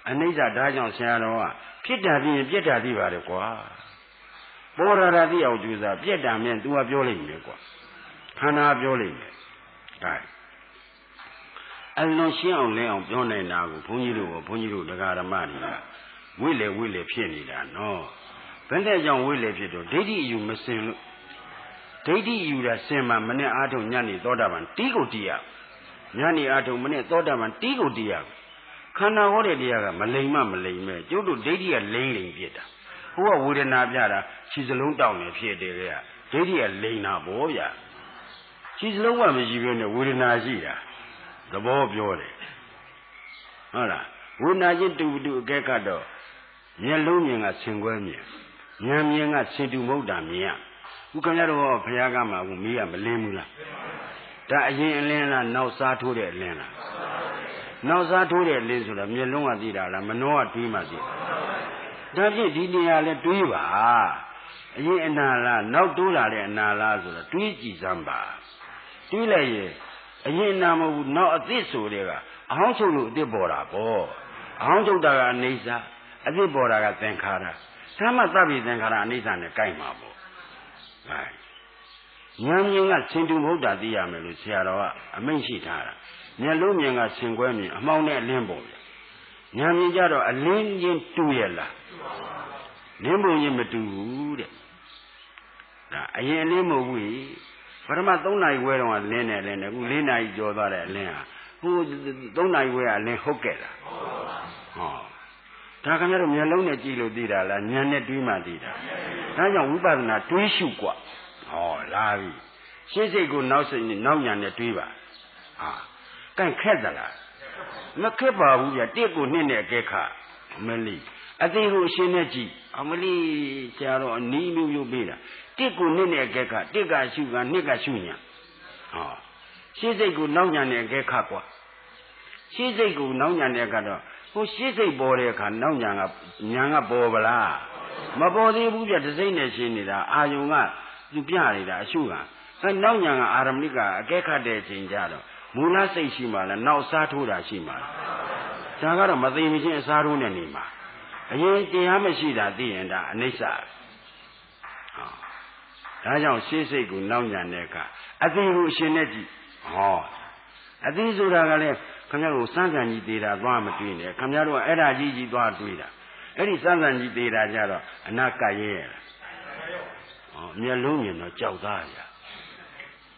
And these are Dajan Sierra. Pietadi, Pietadi, Vadaqua. Bora the Auduza, Pieta meant to a violing. Hana violing. I know she only on Yone Nagu, Puniru, the Garamani. Willie, Pianida, no. When there's young Willie Pieto, Daddy, you must say, Daddy, you that same man, Ato Nani, Dodavan, Tigo Dia. Nani Ato Mane, Dodavan, Tigo Dia. Kana ore dia malay jodo dedi a lane pieta who are wooden abiara she's a long down if she did dedi a lane boya she's low one is even a wooden azia the bob yore hala wooden azin to do gekado nyaluming at singwemia nyaming at sintu modamia who can let all Payagama who me a malimula that yin lena now start to the lena. Now that told it lives with a Milonga dida, la Manoa Timati. That is Didia let Tuiva. Ye and Nala, now Dula and Nala, Twitchy Zamba. Tula ye, a ye nama would not this so there. A house of the Bora, a house of the Nisa, a de Bora Tankara. Sama Tabi Tankara Nisa and the Kaimabo. Yaming at Sintu Moda Diamelu Sierra, a Menshitara. Nyalumyanga Singwemi, among a limbo. Nyamijaro, a lin 2 year. Limbo yimatu. A year limo we. But I'm not I wear on Lena, who Lena Joda Lena. Who don't I wear a len hookera? Oh. Takamero Nyalona Gilo dida, la Nyane Dima dida. Naya Ubana Tuishukwa. Oh, Lavi. She say go now saying now Yana Tuiva. Ah. Can Kedala. Makeba, we are Diego Nene Geka, Meli. I think who Sheneji, Amali, Charo, Nimu Yubina. Diego Nene Geka, Diga Suga, Nega Sunya. Ah. She's a good Nauyan Gekakwa. She's a good Nauyan Negado, who she's a Boreka, Nauyanga Bobala. Mabodi Buja, the same as Shinida, Ayunga, Yupianida, Suga. And Nauyanga Aramika, Geka de Jinjado. Mula say Shimala, now Satura Shimala. Sagara Madimijan Saruna Nima. A year the Hamashida, the end, Nisa. Tajan Sese Gu Nauyan Neka. I think who Sheneji. Oh. I think Zuragale, Camaro Sanji data, Rama Twin, Camaro Era Gigi Duatuida. Any Sanji data Jaro, Anaka Yer. Oh, Mialumian or Chaudaya.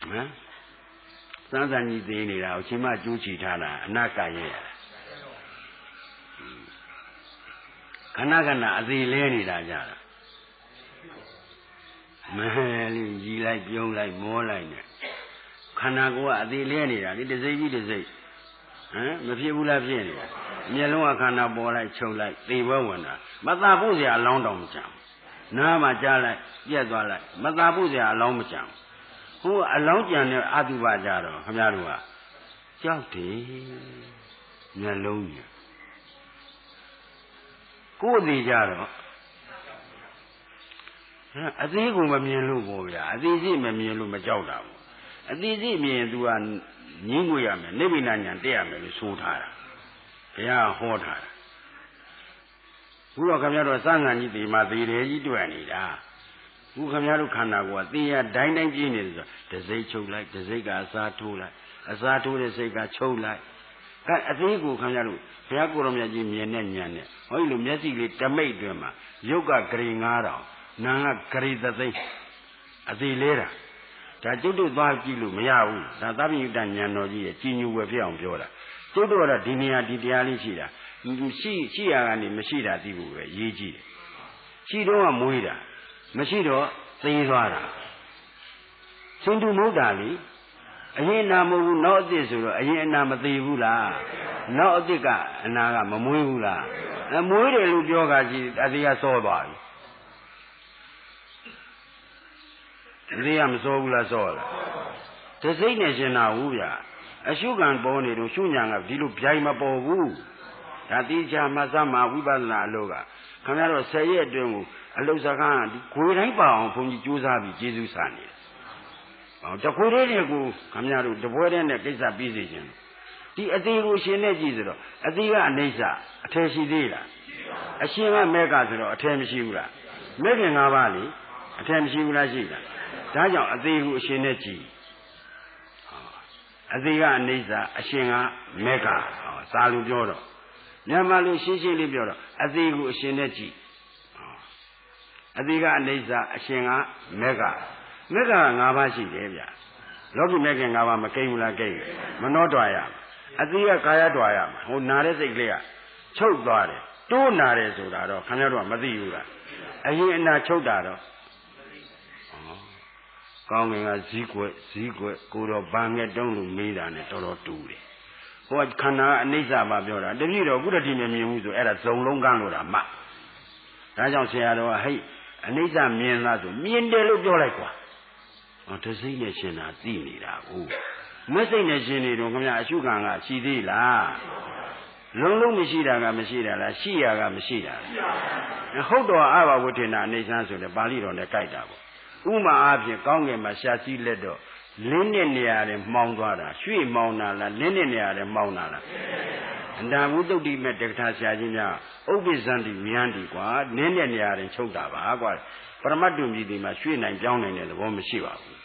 Huh? Sanji data, Chima Juchi Tana, Anaka Yer. Kanagana, Azileni Rajara. Man, you like young, like more like that. Kanagua, the Lenny, it is a visit. The people have seen it. Yellow Kanabo like show like they were one. Mazabuzia along them jam. Nama Jala, yes, like Mazabuzia along jam. Who along Jan Adubajaro, Hamarua. Jauti Yalonia. Go the Jaro. I think we may look over. I think he may look Majauda. I think he may do an Ninguam, Nebinan and Diamond, Sutara. They are hotter. Who are Camaro Sang and the Madrid, do any. Who Camaro Kanagua, they are dining genius, the Zecho like the Zega Azatula, Azatu the Zega Cho like. I think who Camaro, Piacorom Jimmy and Yan, or you medically Tamay Drama, Yoga Green Arrow. Nanga Karita thing as a later. That you do 5 kilo, Miao, that you done Yanoji, Chinu with young Joda. Todora Dinia Didialishida. You see, she and Machida Dibu, Yiji. She don't a Muida. Machido, Sayara. Sindu Mudali. A yenamu, not this, a yenama Divula. Not Diga, and Naga Mamula. And Muida Lujoga, as he has all by. သေးရမစောဘူးလားစောလားတစိမ့်နဲ့ရှင်တာဘူးဗျအရှုခံပေါ်နေတော့ရှုညာကဒီလိုဗျိုင်မပေါ်ဘူးဒါတိကျမှစမှာဝိပဿနာအလို့ကခင်ဗျားတို့10ရက်အတွင်းကိုအလုစကားဒီခွေတိုင်းပါအောင်ဘုန်းကြီးကြိုးစားပြီးကျေးဇူးဆနေတယ်ဟောတခွေတိုင်းကိုခင်ဗျားတို့တပွဲတည်းနဲ့ကိစ္စပြီးစေခြင်းဒီအသေးကိုရှင်နဲ့ကြည့်ဆိုတော့အသေးကအနိစ္စအထယ်ရှိသေးလားအရှင်ကမဲကဆိုတော့အထယ်မရှိဘူးလားမဲခင်၅ပါးလေအထယ်မရှိဘူးလားရှိလားဒါကြောင့်အသေးကိုအရှင်နဲ့ကြည့်အသေးကအနိစ္စအရှင်ကမဲကစာလူပြောတော့မြန်မာလူရှင်းရှင်းလေးပြောတော့အသေးကိုအရှင်နဲ့ကြည့်အသေးကအနိစ္စအရှင်ကမဲကမဲက၅ပါးရှိတယ်ဗျလောကီမဲခင်၅ပါးမကိန်းဘူးလားကိန်းမနှောတော်ရအသေးကကာယတော်ရမှာဟိုနာတဲ့စိတ်ကလေးကချုပ်သွားတယ်တိုးနာတယ်ဆိုတာတော့ခင်ဗျားတို့ကမသိဘူးလားအရင်အနာချုပ်တာတော့ကောင်းငင်ကဇီးကွက်ကိုတော့ဗာငက်တုံးလို့မေးတာနဲ့တော်တော်တူတယ်ဟိုကခန္ဓာကအနိစ္စပါပြောတာတပည့်တော်ကုတ္တိမမြင်ဘူးဆိုအဲ့ဒါဇုံလုံးကန်းလို့တာမှဒါကြောင့်ဆရာတော်ကဟဲ့အနိစ္စမြင်လားဆိုမြင်တယ်လို့ပြောလိုက်ကွာတစိမ့်နဲ့ရှင်တာသိနေတာဟုတ်မစိမ့်နဲ့ရှင်နေတော့ခင်ဗျာအရှုခံကရှိသေးလားလုံးလုံးမရှိတာကမရှိတာလားရှိရကမရှိတာလားဟုတ်တော်အဘဝဋ္ဌိနာအနေဆန်းဆိုတဲ့ပါဠိတော်နဲ့ကြိုက်တာပေါ့ဥမာအားဖြင့်ကောင်းငင်မှာရှာစီးလက်တော့လင်းတဲ့နေရာတွေမှောင်သွားတာရွှေ့မှောင်တာလားလင်းတဲ့နေရာတွေမှောင်တာလားအန္တဝုတုတ်တိမဲ့တက္ကထာဆရာကြီးများဥပ္ပဇ္ဇန္တိမြန်းတိကွာလင်းတဲ့နေရာတွေချုပ်တာပါကွာပရမတ္တုမြည်ဒီမှာရွှေ့နိုင်ပြောင်းနိုင်တဲ့သဘောမရှိပါဘူး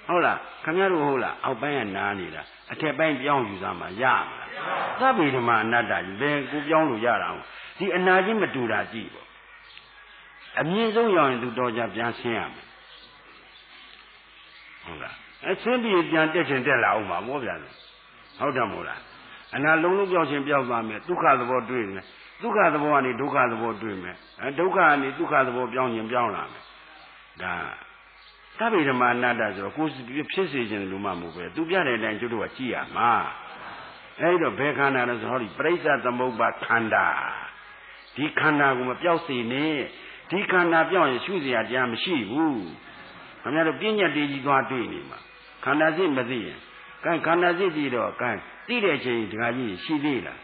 ဟုတ်လားခင်ဗျားတို့ဟုတ်လားအောက်ပိုင်းကနားနေတာအထက်ပိုင်းပြောင်းယူစားမှရမလားသဗ္ဗေဓမ္မအနတ္တကြီးဘယ်ကိုပြောင်းလို့ရတာအောင်ဒီအနာကြီးမတူတာကြည့်ပေါ့အမြင့်ဆုံးရောက်ရင်သူတော်ကြပြန်ဆင်းရမယ်ဟုတ်လားအဆင်းပြီးပြန်တက်ချင်တက်လာအောင်ပါမောဗျာဟုတ်တယ်မို့လားအနာလုံးလုံးပြောင်းချင်းပြောင်းသွားမယ်ဒုက္ခသဘောတွေ့မယ်ဒုက္ခသဘောကနေဒုက္ခသဘောတွေ့မယ်ဒုက္ခကနေဒုက္ခသဘောပြောင်းရင်ပြောင်းလာမယ်ဒါသဗ္ဗေဓမ္မအနတ္တဆိုတော့ကိုယ်ဖြစ်စေခြင်းလူမှမဟုတ်ပဲသူပြတဲ့အတိုင်းကျတို့ကကြည့်ရမှာအဲဒီတော့ဘယ်ခန္ဓာလဲဆိုဟောဒီပရိစ္ဆသမုပ္ပါခန္ဓာဒီခန္ဓာကိုမပြောက်စေနဲ့ဒီခန္ဓာပြောင်းရင်ရှုเสียတရားမရှိဘူးခင်ဗျားတို့ပြဉ္ညာတေကြီးသွားတွေ့နေမှာခန္ဓာစိတ်မသိရင်ခန္ဓာစိတ်ကြည့်တော့သိတဲ့အချိန်ဒီကကြီးရှိသေးလား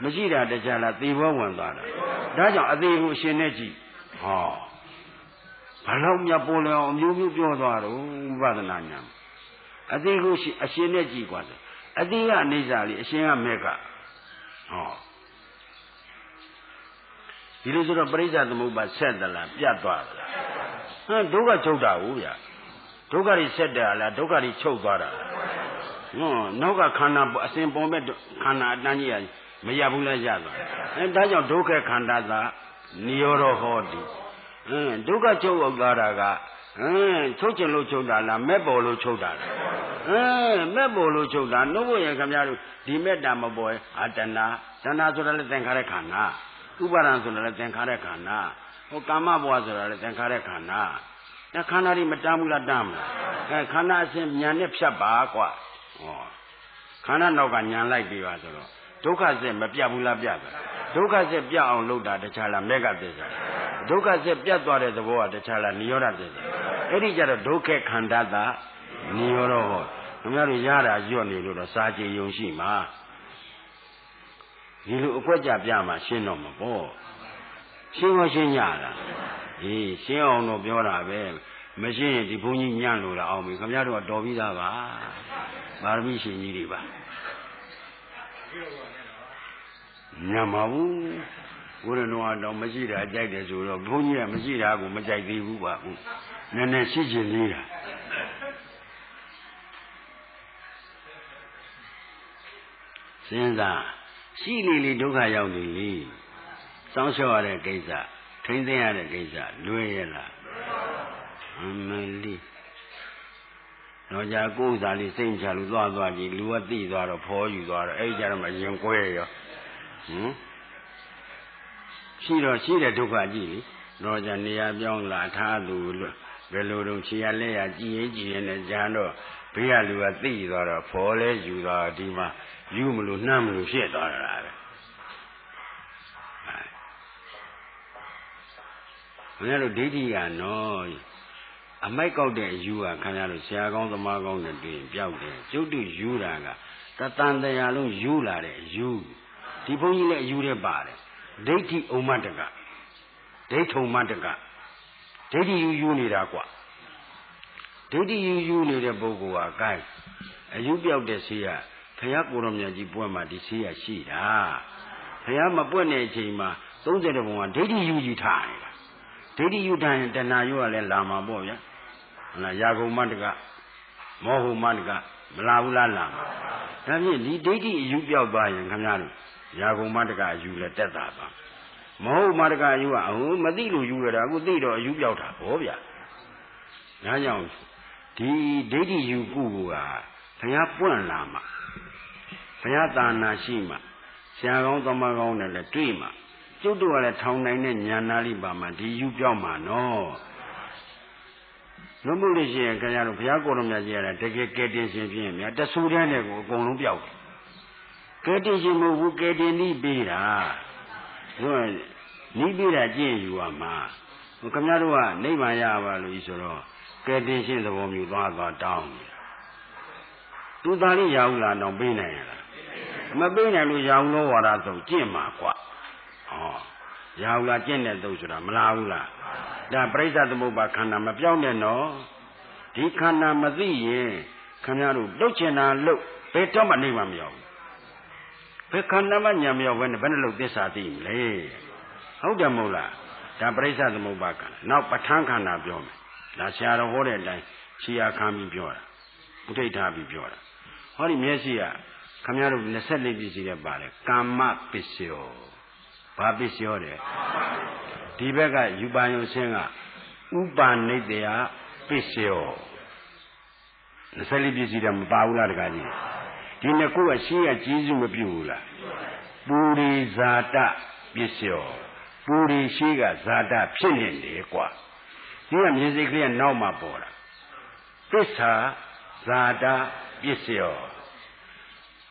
မရှိတာတခြားလားသေဘောဝင်သွားတာဒါကြောင့်အသေးကိုအရှင်နဲ့ကြည့်ဟောဘာလို့မြတ်ပေါ်လဲအောင်မျိုးမျိုးပြောသွားတော့ဝိပဿနာဉာဏ်အသေးကိုအရှင်နဲ့ကြည့်กว่าအသေးကအိဋ္ဌာလေးအရှင်ကမဲ့ကဟောဒီလိုဆိုတော့ပရိစ္ဆသမုပ္ပါဆက်သလားပြတ်သွားသလားဟမ်ဒုက္ခချုပ်တာဟုတ်ဗျာဒုက္ခတွေဆက်တယ်လားဒုက္ခတွေချုပ်သွားတာနောက်ကခန္ဓာအစဉ်ပေါ်မဲ့ခန္ဓာအတန်းကြီးမရဘူးလားရသွားဒါကြောင့်ဒုက္ခခန္ဓာသာနိရောဓဟောတိဒုက္ခချုပ်သွားတာကချုပ်ချင်လို့ချုပ်တာလားမဲ့ပေါ်လို့ချုပ်တာလားမဲ့ပေါ်လို့ချုပ်တာနှုတ်ဖို့ရင်ခင်ဗျားတို့ဒီမေတ္တာမပေါ်အာတဏဆိုတာလည်းသင်္ခါရခန္ဓာဥပါဒံဆိုတာလည်းသင်္ခါရခန္ဓာဟိုကာမဘဝဆိုတာလည်းသင်္ခါရခန္ဓာဒါခန္ဓာတွေမတမ်းဘူးလားတမ်းမလားခန္ဓာအစဉ်ညာနဲ့ဖြတ်ပါကွာဟောခန္ဓာနောက်ကညာလိုက်ပြီပါဆိုတော့ဒုက္ခဆက်မပြတ်ဘူးလားပြတ်ပါဒုက္ခဆက်ပြတ်အောင်လုပ်တာတခြားလားမေဃသစ္စာဒုက္ခဆက်ပြတ်သွားတဲ့သဘောကတခြားလားနိရောဓသစ္စာအဲ့ဒီကြတော့ဒုက္ခခန္ဓာသာနိရောဓဟောခင်ဗျားတို့ရတာညွတ်နေလို့တော့စာကြည်ယုံရှိမှာဒီလိုအကွက်ကြပြမှာရှင်းတော့မှာပေါ့ရှင်းရောရှင်းရလားရှင်းအောင်တော့ပြောတာပဲမရှင်းရင်ဒီဘုန်းကြီးညံ့လို့လားအောင်ပြီခင်ဗျားတို့ကတော်ပြီးသားပါပါရမီရှင်ကြီးတွေပါညံ့ပါဘူးဘုရားတော်တော့မရှိတာကြိုက်တယ်ဆိုတော့ဘုန်းကြီးကမရှိတာကိုမကြိုက်သေးဘူးပါဘူးနည်းနည်းရှိချင်သေးတာစဉ်းစားရှိလေဒုက္ခရောက်နေလေစောင်းလျှော့ရတဲ့ကိစ္စထိမ့်သိရတဲ့ကိစ္စလွယ်ရလားအမလီတော့ကြာကိုယ်စားလေးစိတ်ချလို့သွားကြည့်လူကသိသွားတော့ဖောယူသွားတော့အဲ့ကြတော့မှရင်ကွဲရောရှိတဲ့ဒုက္ခကြည့်လေတော့ကြာနေရာပြောင်းလာထားသူဘယ်လိုတော့ခြေရလက်ရကြည်ရင်နဲ့ကြံတော့ဘေးကလူကသိသွားတော့ဖောလဲယူသွားဒီမှာယူမလို့နှမ်းမလို့ဖြစ်သွားတာပဲဘယ်လိုဒိဋ္ဌိကနော် အမိုက်ကောက်တဲ့အယူကခံရလို့ဆရာကောင်းသမားကောင်းနဲ့တွေ့ရင်ပြောက်တယ်ကျုပ်တို့ယူတာကတတန်တရားလုံးယူလာတဲ့အယူဒီဘုန်းကြီးလည်းအယူထဲပါတယ်ဒိဋ္ဌိဥမ္မတကဒိဋ္ဌုံမတကဒိဋ္ဌိယူနေတာကွာဒိဋ္ဌိယူနေတဲ့ပုဂ္ဂိုလ်ဟာကိုင်းအယူပြောက်တဲ့ဆေးကဘုရားကိုရောမြတ်ကြီးပွင့်မှာဒီဆေးရရှိတာဘုရားမပွင့်တဲ့အချိန်မှာ30ဘုံကဒိဋ္ဌိယူကြီးထားနေတာဒိဋ္ဌိယူတိုင်းတဏှာယူကလည်းလာမှာပေါ့ဗျာဟုတ်လားယာဂုံမတကမောဟုမတကမလာဘူးလားလာမှာဒါဖြင့်ဒီဒိဋ္ဌိအယူပြောက်သွားရင်ခင်ဗျားတို့ယာဂုံမတကအယူလည်းတက်တာပါမဟုတ်မတကအယူကမသိလို့ယူရတာအခုသိတော့အယူပြောက်တာဟောဗျာဒါကြောင့်ဒီဒိဋ္ဌိယူကုကဘုရားပွင့်လာမှာဘုရားသာနာရှိမှာဆရာကောင်းသမားကောင်းနဲ့လည်းတွေ့မှာကျုပ်တို့ကလည်းထောင်နိုင်တဲ့ဉာဏ်နာလိပါမှာဒီယူပြောက်မှာနော်လွန်မှုလို့ရှိရင်ခင်ဗျားတို့ဘုရားကိုယ်တော်မြတ်ကြီးရတယ်တကယ်ကဲတင်ရှင်ဖြစ်ရင်များတဆူတန်းတဲ့ကိုအကုန်လုံးပြောက်တယ်ကဲတင်ရှင်မဟုတ်ဘူးကဲတင်ဤပေးတာဆိုနီးပေးတာကျင့်ယူရမှာခင်ဗျားတို့ကနိဗ္ဗာန်ရပါလို့ဤဆိုတော့ကဲတင်ရှင်သဘောမျိုးသွားတောင်းသူသားလေးရအောင်လားတော့ပေးနိုင်ရလားမပေးနိုင်လို့ရအောင်လို့ဝါဒသုံးကျင့်မှာကွာဟောရအောင်လားကျင့်တဲ့သုံးဆိုတာမလားဘူးလားဒါပရိစ္ဆသမုပ္ပါခန္ဓာမပြောင်းနဲ့နော်ဒီခန္ဓာမသိရင်ခင်ဗျားတို့လှုပ်ချင်တာလှုပ်ဘယ်တော့မှနိဗ္ဗာန်မရောက်ဘူးဘယ်ခန္ဓာမှညာမရောက်ဘဲနဲ့ဘယ်နဲ့လှုပ်သစ္စာသိမလဲဟုတ်တယ်မဟုတ်လားဒါပရိစ္ဆသမုပ္ပါခန္ဓာနောက်ပဋ္ဌာန်းခန္ဓာပြောမယ်ဒါဆရာတော်ဟောတဲ့အတိုင်းခြေအားခံပြီးပြောတာဥထိတ်ထားပြီးပြောတာဟောဒီမျက်စိကခင်ဗျားတို့24ပစ္စည်းနဲ့ပါတယ်ကာမပစ္စယောဘာပစ္စယောတဲ့ဒီဘက်ကယူပါယုံဆင်းကဥပါနိတ္တယပစ္စယော24ပစ္စည်းတော့မပါဘူးလားတခါကြီးဒီနှစ်ခုကရှင်းရကျေးဇူးမပြုဘူးလားပူရိဇာတပစ္စယောပူရိရှိကဇာတဖြစ်နေတယ်ကွာဒီကမြင်စိတ်ကလေးကနောက်မှပေါ်တာသစ္စာဇာတပစ္စယော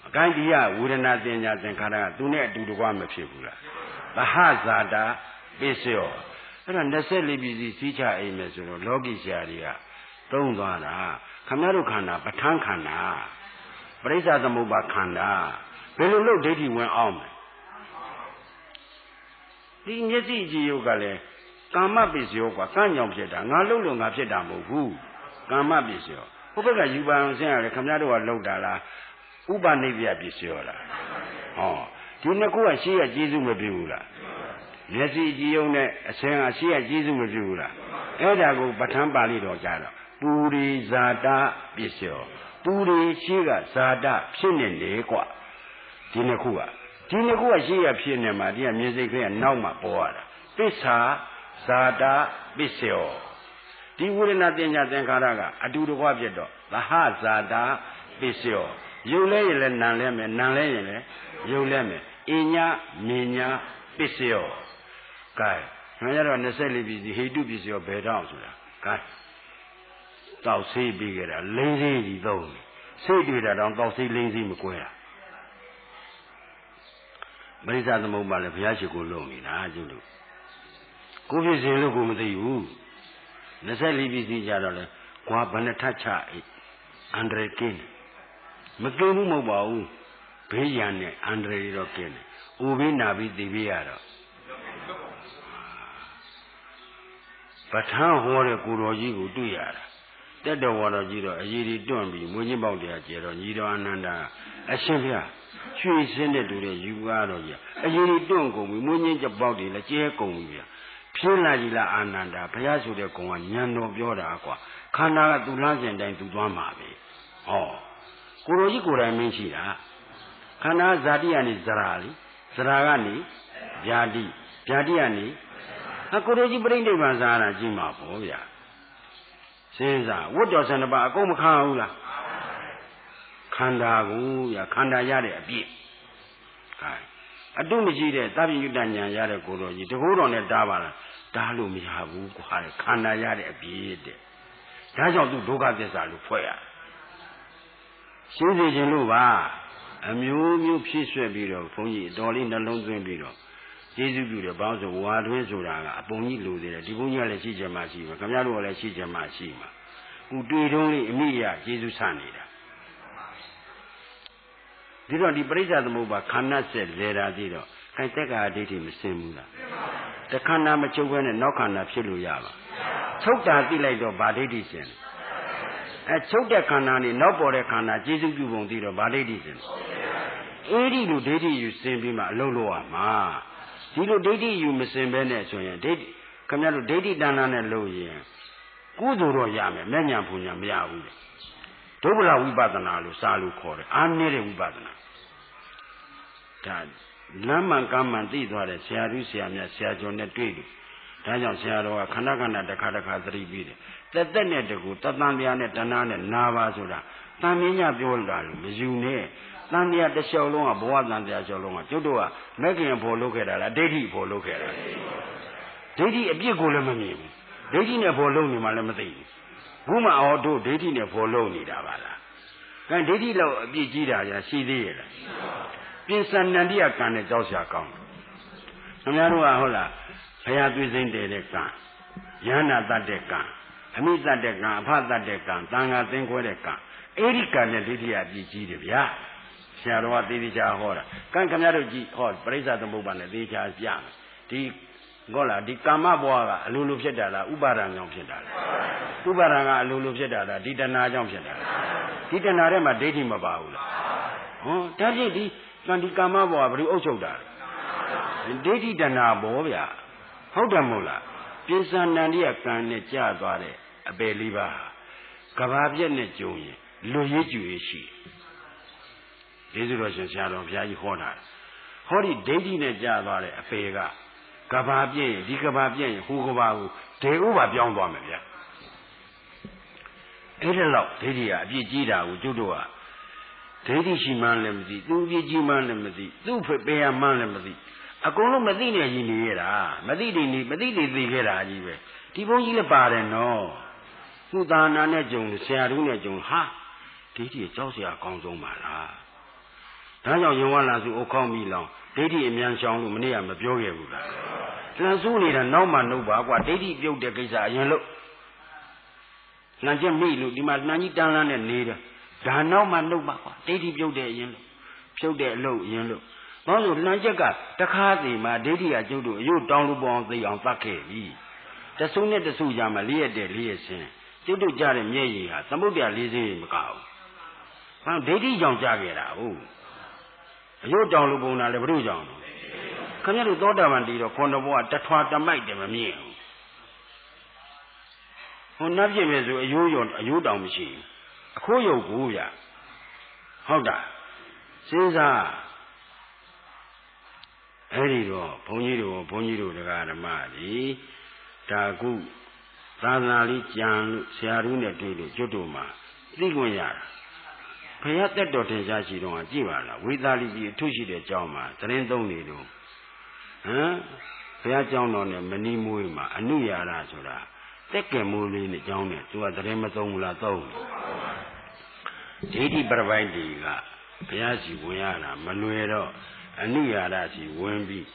အကိုင်းဒီကဝေဒနာတင်ညာသင်္ခါရကသူနဲ့အတူတကွမဖြစ်ဘူးလားသဟဇာတပစ္စယောအဲ့ဒါ24ပစ္စည်းစီးချအိမ်မယ်ဆိုတော့လောကီဆရာတွေကသုံးသွားတာခမရတို့ခန္ဓာပဋ္ဌာန်းခန္ဓာပရိစ္ဆသမုပ္ပါခန္ဓာဘယ်လိုလုပ်ဒိဋ္ဌိဝင်အောင်မလဲဒီမျက်စိကြည့်ရုပ်ကလည်းကာမပစ္စယောကွာကံ့ကြောင့်ဖြစ်တာငါလှုပ်လို့ငါဖြစ်တာမဟုတ်ဘူးကာမပစ္စယောဟိုဘက်ကယူပါအောင်ဆင်းရတယ်ခမရတို့ကလှုပ်တာလားဥပနိဗ္ဗယပစ္စယောလားဟောဒီနှစ်ခုကရှေ့ရကျေးဇူးမပြုဘူးလားမျက်စိကြည့်ရုံနဲ့အစင်းကရှေ့ရကျေးဇူးမပြုဘူးလားအဲ့ဒါကိုပဋ္ဌာန်းပါဠိတော်ကြတော့ပူရိဇာတပစ္စယောပူရိရှေ့ကဇာတဖြစ်နေလေကွာဒီနှစ်ခုကရှေ့ရဖြစ်နေမှာဒီကမျက်စိကလေးကနောက်မှပေါ်ရတာသစ္စာဇာတပစ္စယောဒီဝေဒနာတင်ညာသင်္ခါရကအတူတကွဖြစ်တော့သဟဇာတပစ္စယောယုတ်လဲရင်လည်းနာလဲမယ်နာလဲရင်လည်းယုတ်လဲမယ်အညာမြညာပစ္စယောကဲမင်းရတော့24ပစ္စည်းဟိတုပစ္စယောဘယ်တော့ဆိုတာကဲတောက်ဆေးပြီးကြတာလိမ့်စေးကြီးသုံးစိတ်တွေ့တာတော့တောက်ဆေးလိမ့်စေးမကွဲတာပရိစ္ဆသမုပ္ပါလည်းဘုရားရှိခိုးလုံးနေတာကျုပ်တို့ကိုဖြစ်စဉ်လို့ကိုမသိဘူး24ပစ္စည်းကြတော့လေကွာဘယ်နှထချအန္တရာယ်ကင်းမကင်းဘူးမဟုတ်ပါဘူးဘေးရန်နဲ့အန္တရာယ်တော့ကင်းတယ်။အိုဘေးနာပြီးသိပေးရတော့ပဋ္ဌာန်းဟောတဲ့ကိုတော်ကြီးကိုတွေ့ရတာတက်တော်ဝါတော်ကြီးတော့အရေးဒီတွန့်ပြီးမွေးချင်းပေါက်တရားကျဲတော့ညီတော်အနန္ဒာအရှင်ဘုရားရွှေစင်းတဲ့တူတဲ့ယူကားတော်ကြီးအရေးဒီတွန့်ကုန်ပြီးမွေးချင်းကျပေါက်တွေလည်းကျဲကုန်ပြီဗျာဖြင်းလာကြီးလားအာနန္ဒာဘုရားဆိုတဲ့ကောင်ကညံတော်ပြောတာကွာခန္ဓာကသူလားစဉ်တိုင်းသူသွားမှာပဲဟောကိုတော်ကြီးကိုယ်တိုင်မင်းရှိတာခန္ဓာဇာတိကနေဇရာလေဇရာကနေဗျာတိဗျာတိကနေကိုတော်ကြီးပြိဋိဘံဇာတာကြည့်မှာပေါ့ဗျာစဉ်းစားဝတ်တော်12ပါးအကုန်မခံဘူးလားခန္ဓာကိုဗျာခန္ဓာရတဲ့အပြည့်ခိုင်းအတုမရှိတဲ့သဗ္ဗညုတဉာဏ်ရတဲ့ကိုတော်ကြီးတကိုးတော်နဲ့တားပါလားတားလို့မရဘူးကွာတဲ့ခန္ဓာရတဲ့အပြည့်တဲ့ဒါကြောင့်သူဒုက္ခသစ္စာလို့ဖွဲ့ရရှင်းစေခြင်းလို့ပါအမျိုးမျိုးဖြည့်ဆွက်ပြီးတော့ဘုန်းကြီးအတော်လေးနှလုံးသွင်းပြီးတော့ ကျေးဇူးပြုတယ်ဘာလို့ဆိုဝါတွင်းဆိုတာကအပုံကြီးလိုသေးတယ်ဒီဘုန်းကြီးကလည်းရှိချင်မှရှိမှာခင်ဗျားတို့ကလည်းရှိချင်မှရှိမှာခုတွေ့တုံးလေးအမိရကျေးဇူးဆနေတာဒီတော့ဒီပရိစ္ဆာသမုပ္ပါခန္ဓာဆက်လဲတာဒီတော့ခိုင်တက်ကာဒိဋ္ဌိမစင်ဘူးလားတခန္ဓာမချုပ်ဘဲနဲ့နောက်ခန္ဓာဖြစ်လို့ရပါချုပ်တာသိလိုက်တော့ဗာဒိဋ္ဌိစင်ချုပ်တဲ့ခန္ဓာနဲ့နောက်ပေါ်တဲ့ခန္ဓာကျေးဇူးပြုပုံသိတော့ဗာဒိဋ္ဌိစင်အဲဒီလိုဒိဋ္ဌိယူစင်ပြီးမှအလုံးလို့ရမှာဒီလိုဒိဋ္ဌိယူမစင်ဘဲနဲ့ဆိုရင်ဒိဋ္ဌိခင်ဗျားတို့ဒိဋ္ဌိတဏ္ဍာနဲ့လို့ရင်ကုသိုလ်တော့ရမယ်မဲ့ညာပူညာမရဘူးလေဒုဗ္ဗလဝိပဿနာလို့စာလို့ခေါ်တယ်အားနည်းတဲ့ဝိပဿနာဒါလမ်းမှန်ကမ်းမှန်သိသွားတဲ့ဆရာသူဆရာမြတ်ဆရာကျော်နဲ့တွေ့လို့ဒါကြောင့်ဆရာတော်ကခန္ဓာခန္ဓာတစ်ခါတစ်ခါသတိပေးတယ်တက်တက်နဲ့တကူတသံတရားနဲ့တဏှာနဲ့နာပါဆိုတာတန်မြင့်ညပြောတာလို့မယူနဲ့တန်တရားတစ်လျှောက်လုံးကဘဝတန်တရားလျှောက်လုံးကကျွတ်တို့ကမဲ့ခင်ဖို့လုပ်ခဲ့တာလားဒိဋ္ဌိဖို့လုပ်ခဲ့တာဒိဋ္ဌိအပြစ်ကိုလည်းမမြင်ဘူးဒိဋ္ဌိနဲ့ဖို့လုပ်နေမှလည်းမသိဘူးခုမှအော်တို့ဒိဋ္ဌိနဲ့ဖို့လုပ်နေတာပါလားအဲဒိဋ္ဌိလောက်အပြစ်ကြီးတာညာရှိသေးရဲ့လားပြင်စနန္တိယကံနဲ့ကြောက်စရာကောင်းတယ်ခင်ဗျားတို့ကဟုတ်လားဘုရားသွေးစိမ့်တယ်တဲ့ကံယန္နာတတ်တဲ့ကံအမိတတ်တဲ့ကံအဖတတ်တဲ့ကံတန်ခါသင်္ခွဲတဲ့ကံအဲ့ဒီကံနဲ့ဒိဋ္ဌိအပြစ်ကြီးတယ်ဗျာဆရာတော်ကသေသေးချာဟောတာကံခင်ဗျားတို့ကြည့်ဟောပရိစ္ဆာသမုပ္ပါနဲ့သေချာပြမယ်ဒီဟုတ်လားဒီကာမဘဝကအလိုလိုဖြစ်တာလားဥပါဒံကြောင့်ဖြစ်တာလားဥပါဒံကအလိုလိုဖြစ်တာလားဒီတဏှာကြောင့်ဖြစ်တာလားဒီတဏှာထဲမှာဒိဋ္ဌိမပါဘူးလားဟောဒါဖြင့်ဒီကာမဘဝဘယ်လိုအုပ်ချုပ်တာလဲဒိဋ္ဌိတဏှာဘောဗျာဟုတ်တယ်မဟုတ်လားပြင်စနန္တိယကံနဲ့ကြာသွားတဲ့အပယ်လေးပါးကဘာပြက်နဲ့ကြုံရင်လွတ်ရေးကြွေရှိကျေးဇူးတော်ရှင်ဆရာတော်ဘုရားကြီးဟောတာဟောဒီဒိဋ္ဌိနဲ့ကြာသွားတဲ့အပယ်ကကဘာပြည့်ရင်ဒီကဘာပြည့်ရင်ဟိုကဘာကိုဒေဥပါပြောင်းသွားမယ်ဗျာအဲ့ဒါတော့ဒိဋ္ဌိကအပြစ်ကြီးတာကိုကျွတ်တော့ဒိဋ္ဌိရှိမှန်းလည်းမသိသူအပြစ်ကြီးမှန်းလည်းမသိသူ့ဖေပေရမှန်းလည်းမသိအကုန်လုံးမသိနဲ့ကြီးနေရတာမသိတယ်နေမသိတယ်သိခဲ့တာကြီးပဲဒီဘုန်းကြီးလည်းပါတယ်နော်သူသာနာနဲ့ကြုံဆရာတို့နဲ့ကြုံဟာဒိဋ္ဌိကြောက်စရာအကောင်းဆုံးပါလားဒါကြောင့်ယဝလာစုအုတ်ခေါင်းပြီးလောင်ဒိဋ္ဌိအမြန်ရှောင်လို့မနေ့ကမပြောခဲ့ဘူးလားလန်စုနေတာနောက်မှနှုတ်ပါကွာဒိဋ္ဌိပြုတ်တဲ့ကိစ္စအရင်လို့လန်ချက်မိလို့ဒီမှာလန်ကြီးတန်းလန်းနဲ့နေတယ်ဒါနောက်မှနှုတ်ပါကွာဒိဋ္ဌိပြုတ်တဲ့အရင်လို့ဖြုတ်တဲ့အလုပ်အရင်လို့ဘာလို့လန်ချက်ကတခါးစီမှာဒိဋ္ဌိကကျုပ်တို့အယုတ်တောင်းလို့ပေါအောင်သိအောင်သတ်ခဲ့ပြီတဆုနဲ့တဆုကြမှာလေးရက်တဲ့လေးရက်စင်းကျုပ်တို့ကြတဲ့မျက်ရည်ဟာသမုဒ္ဒရာလေးစင်းမကဘူးဘာဒိဋ္ဌိကြောင့်ကြခဲ့တာဟုတ်အယုတ်တောင်းလို့ပုံတာလည်းဘုရုကြောင့်ခင်ဗျားတို့သောတာပန်တည်တော့ခွန်တော်ဘုရားတထွာတမိုက်တယ်မမြင်ဘူးဟိုနတ်ပြည့်ပဲဆိုအယိုးတောင်မရှိဘူးအခိုးရုပ်ကိုဗျဟုတ်တာစဉ်းစားအဲ့ဒီတော့ဘုန်းကြီးတို့တရားဓမ္မကြီးဒါကုသာသနာလေးကြံလို့ဆရာတို့နဲ့တွေ့လို့ကျွတ်တို့မှာသိခွင့်ရတာဘုရားတက်တော်ထင်ရှားရှိတော့ကြည့်ပါလားဝိသာလိကြီးအထုရှိတဲ့ကျောင်းမှာသတင်းသုံးနေတော့ဟမ်ဘုရားကျောင်းတော်နဲ့မနီးမွေးမှာအနုရာရဆိုတာတက်ကဲမိုးလေးနဲ့ကျောင်းနဲ့သူကသတင်းမသုံးဘူးလားသုံးတယ်ဒိဋ္ဌိပရပိုက်တွေကဘုရားစီဝင်ရတာမလွယ်တော့အနုရာရစီဝင်ပြီး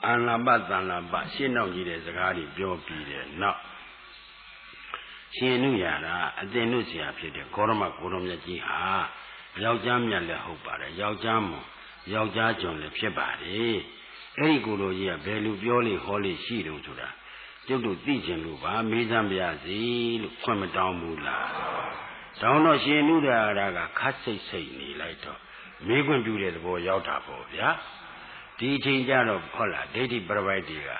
အာလပသံလပရှင်းနောက်ကြီးတဲ့စကားတွေပြောပြီးတဲ့နောက်ရှင်အနုရာရအသင်တို့ဆရာဖြစ်တဲ့ဂေါရမကိုရောမြတ်ကြီးဟာယောက်ျားမြတ်လည်းဟုတ်ပါတယ်ယောက်ျားမို့ယောက်ျားကျွန်လည်းဖြစ်ပါတယ်အဲ့ဒီကိုလိုကြီးကဘယ်လိုပြောလိဟောလိရှိတုံးဆိုတာကျုပ်တို့သိကျင်လို့ပါမေးစမ်းပါရစေလို့ခွင့်မတောင်းဘူးလားတောင်းတော့ရှင်နုရာရကခတ်စိတ်စိတ်နေလိုက်တော့မေးခွင့်ပြုတဲ့သဘောရောက်တာပေါ့ဗျာဒီအချိန်ကျတော့ဟုတ်လားဒိဋ္ဌိပရပိုက်တွေက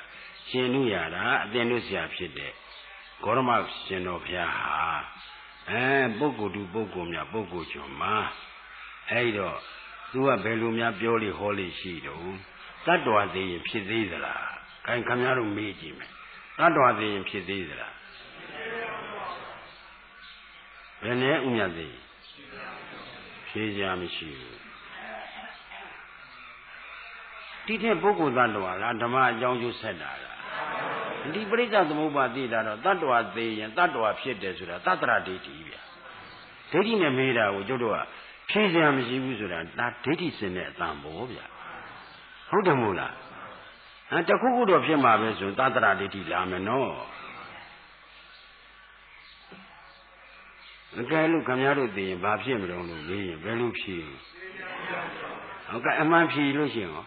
ရှင်နုရာရအသင်တို့ဆရာဖြစ်တဲ့ဂေါရမရှင်တော်ဘုရားဟာပုဂ္ဂိုလ်တူပုဂ္ဂိုလ်များပုဂ္ဂိုလ်ကျွန်မှာအဲ့တော့သူကဘယ်လိုများပြောလိဟောလိရှိတော့တတ္တဝါသေးရင်ဖြစ်သေးသလားခိုင်ခမများတို့မေးကြည့်မယ်တတ္တဝါသေးရင်ဖြစ်သေးသလားဘယ်နဲ့ဥမြတ်သေးဖြေကြမရှိဘူးဒီထက်ပုဂ္ဂိုလ်တ attva လားဓမ္မအကြောင်းကျိုးဆက်တာလားဒီပရိစ္ဆသမုပ္ပါသိတာတော့တတ္တဝါသေးရင်တတ္တဝါဖြစ်တယ်ဆိုတာသတ္တရဒိဋ္ဌိဗျာဒိဋ္ဌိနဲ့မေးတာကိုကျုပ်တို့ကဖြေစရာမရှိဘူးဆိုတာဒါဒိဋ္ဌိစင်တဲ့အတန်ဘောဗျာဟုတ်တယ်မို့လား တခုခုတော့ဖြစ်မှာပဲဆိုသတ္တရဒိဋ္ဌိလာမယ်နော်အကယ်လို့ခင်ဗျားတို့သိရင်ဘာဖြစ်မလို့လို့မေးရင်ဘယ်လိုဖြေဟုတ်ကဲ့အမှန်ဖြေလို့ရှိရင်ဟော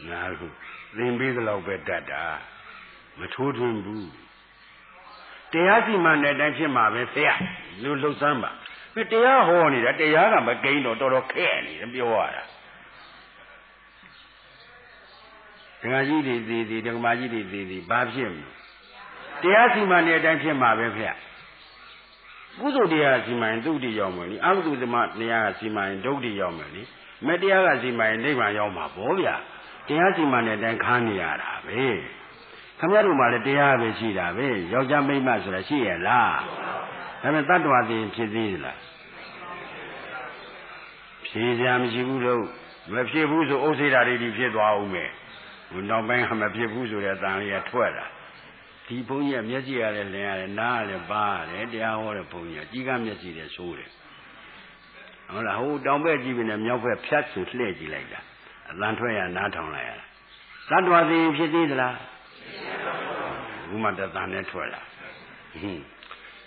နာခုသင်ပေးသလောက်ပဲတတ်တာမထိုးထွင်းဘူးတရားစီမံတဲ့အတိုင်းဖြစ်မှာပဲဖေလူလှုပ်ဆန်းပါတရားဟောနေတာတရားကမကိန်းတော့တော်တော်ခဲနေတယ်ပြောရတာဒကာကြီးတွေသေးသေးဒကာမကြီးတွေသေးသေးဘာဖြစ်မလဲတရားစီမံတဲ့အတိုင်းဖြစ်မှာပဲဖေကုသိုလ်တရားစီမံရင်သုတိရောက်မယ်နိအကုသိုလ်သမတရားကစီမံရင်ဒုက္ခရောက်မယ်နိမတရားကစီမံရင်နိဗ္ဗာန်ရောက်မှာပေါ့ဗျာတရားစီမံတဲ့အတိုင်းခါနေရတာပဲခင်ဗျားတို့မှလည်းတရားပဲရှိတာပဲယောက်ျားမိန်းမဆိုတာရှိရလားဒါပေမဲ့တတ္တဝါသိဖြစ်သေးလားဖြေစရာမရှိဘူးလို့မဖြစ်ဘူးဆိုဥစ္စေတာတွေဖြစ်သွားအောင်မယ်ဘုံနောက်ပိုင်းကမဖြစ်ဘူးဆိုတဲ့အတန်လေးကထွက်လာဒီဘုန်းကြီးကမျက်စိရလည်းလင်ရတယ်နားရလည်းပါရတယ်တရားဟောတဲ့ဘုန်းကြီးကကြီးကမျက်စိလည်းဆိုးတယ်ဟုတ်လားဟိုတောင်ဘက်ကြည့်ပြီးနဲ့မြောက်ဘက်ဖြတ်ဆိုလှည့်ကြည့်လိုက်တာအတန်ထွက်ရနားထောင်လိုက်ရတာတတ္တဝါသိဖြစ်သေးသလားဘုမတတန်နဲ့ထွက်လာ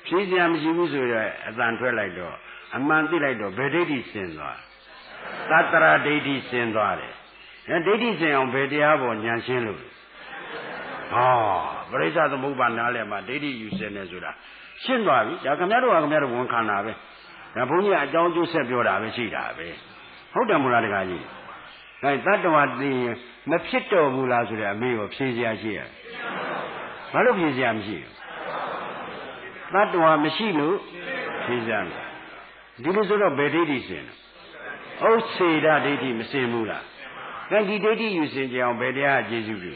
ဖြေစရာမရှိဘူးဆိုတော့အတန်ထွက်လိုက်တော့အမှန်သိလိုက်တော့ဘယ်ဒိဋ္ဌိစင်သွားသတ္တရာဒိဋ္ဌိစင်သွားတယ်ဒိဋ္ဌိစင်အောင်ဘယ်တရားပေါ်ဉာဏ်ရှင်းလို့ပရိစ္ဆသမုပ္ပါနားလည်မှာဒိဋ္ဌိယူစင်နေဆိုတာရှင်းသွားပြီဒါခင်ဗျားတို့ကခင်ဗျားတို့ဝန်ခံတာပဲဒါဘုန်းကြီးကအကြောင်းကျိုးဆက်ပြောတာပဲရှိတာပဲဟုတ်တယ်မို့လားတခါကြီးအဲတတ္တဝါသိရင်မဖြစ်တော့ဘူးလားဆိုတဲ့အမေကိုဖြေစရာရှိရဘာလို့ဖြေစရာမရှိတတ္တဝါမရှိလို့ဖြေစရာဒီလိုဆိုတော့ဘယ်ဒိဋ္ဌိစင်ဥစ္စေဒဒိဋ္ဌိမစင်ဘူးလားဒီဒိဋ္ဌိယူစင်ကြအောင်ဘယ်တရားကျေစုပြု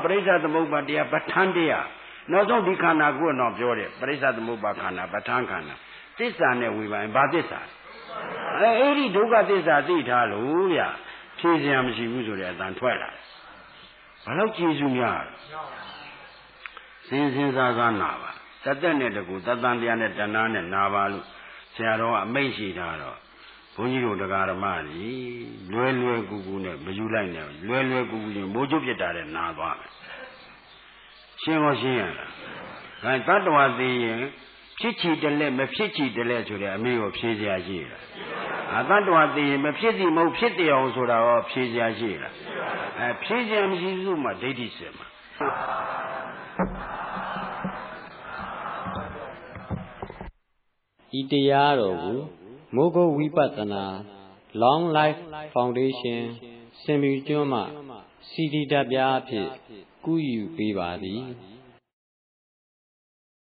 ပရိစ္ဆသမုပ္ပါတရားပဋ္ဌာန်းတရားနောက်ဆုံးဒီခန္ဓာကိုယ်တော့ပြောတယ်ပရိစ္ဆသမုပ္ပါခန္ဓာပဋ္ဌာန်းခန္ဓာသစ္စာနဲ့ဝေဘာဘာသစ္စာအဲ့ဒီဒုက္ခသစ္စာသိထားလို့ဗျဖြေစရာမရှိဘူးဆိုတဲ့အတန်ထွက်လာဘာလို့ကျေစုများစဉ်းစားစားနာပါတသက်နဲ့တကူတသံတရားနဲ့တဏှာနဲ့နာပါလို့ဆရာတော်ကအမိန့်ရှိထားတော့ဘုန်းကြီးတို့တရားဓမ္မကြီးလွယ်လွယ်ကူကူနဲ့မယူလိုက်နဲ့လွယ်လွယ်ကူကူချင်းမိုးချုပ်ပြတာနဲ့နာသွားမယ်ရှင်းရောရှင်းရလားဒါတတ္တဝါသိရင်ဖြစ်ချီတလဲမဖြစ်ချီတလဲဆိုတဲ့အမေကိုဖြေစရာရှိလားတတ္တဝါသိရင်မဖြစ်စီမဟုတ်ဖြစ်တယ်အောင်ဆိုတာရောဖြေစရာရှိလားဖြေစရာမရှိဘူးမှဒိဋ္ဌိစင်မှာဤတရားတော်ကိုမိုးကုတ်ဝိပဿနာ Long Life Foundation စင်မြကျွန်းမှ CD ဓာတ်ပြားအဖြစ်ကူးယူပေးပါသည်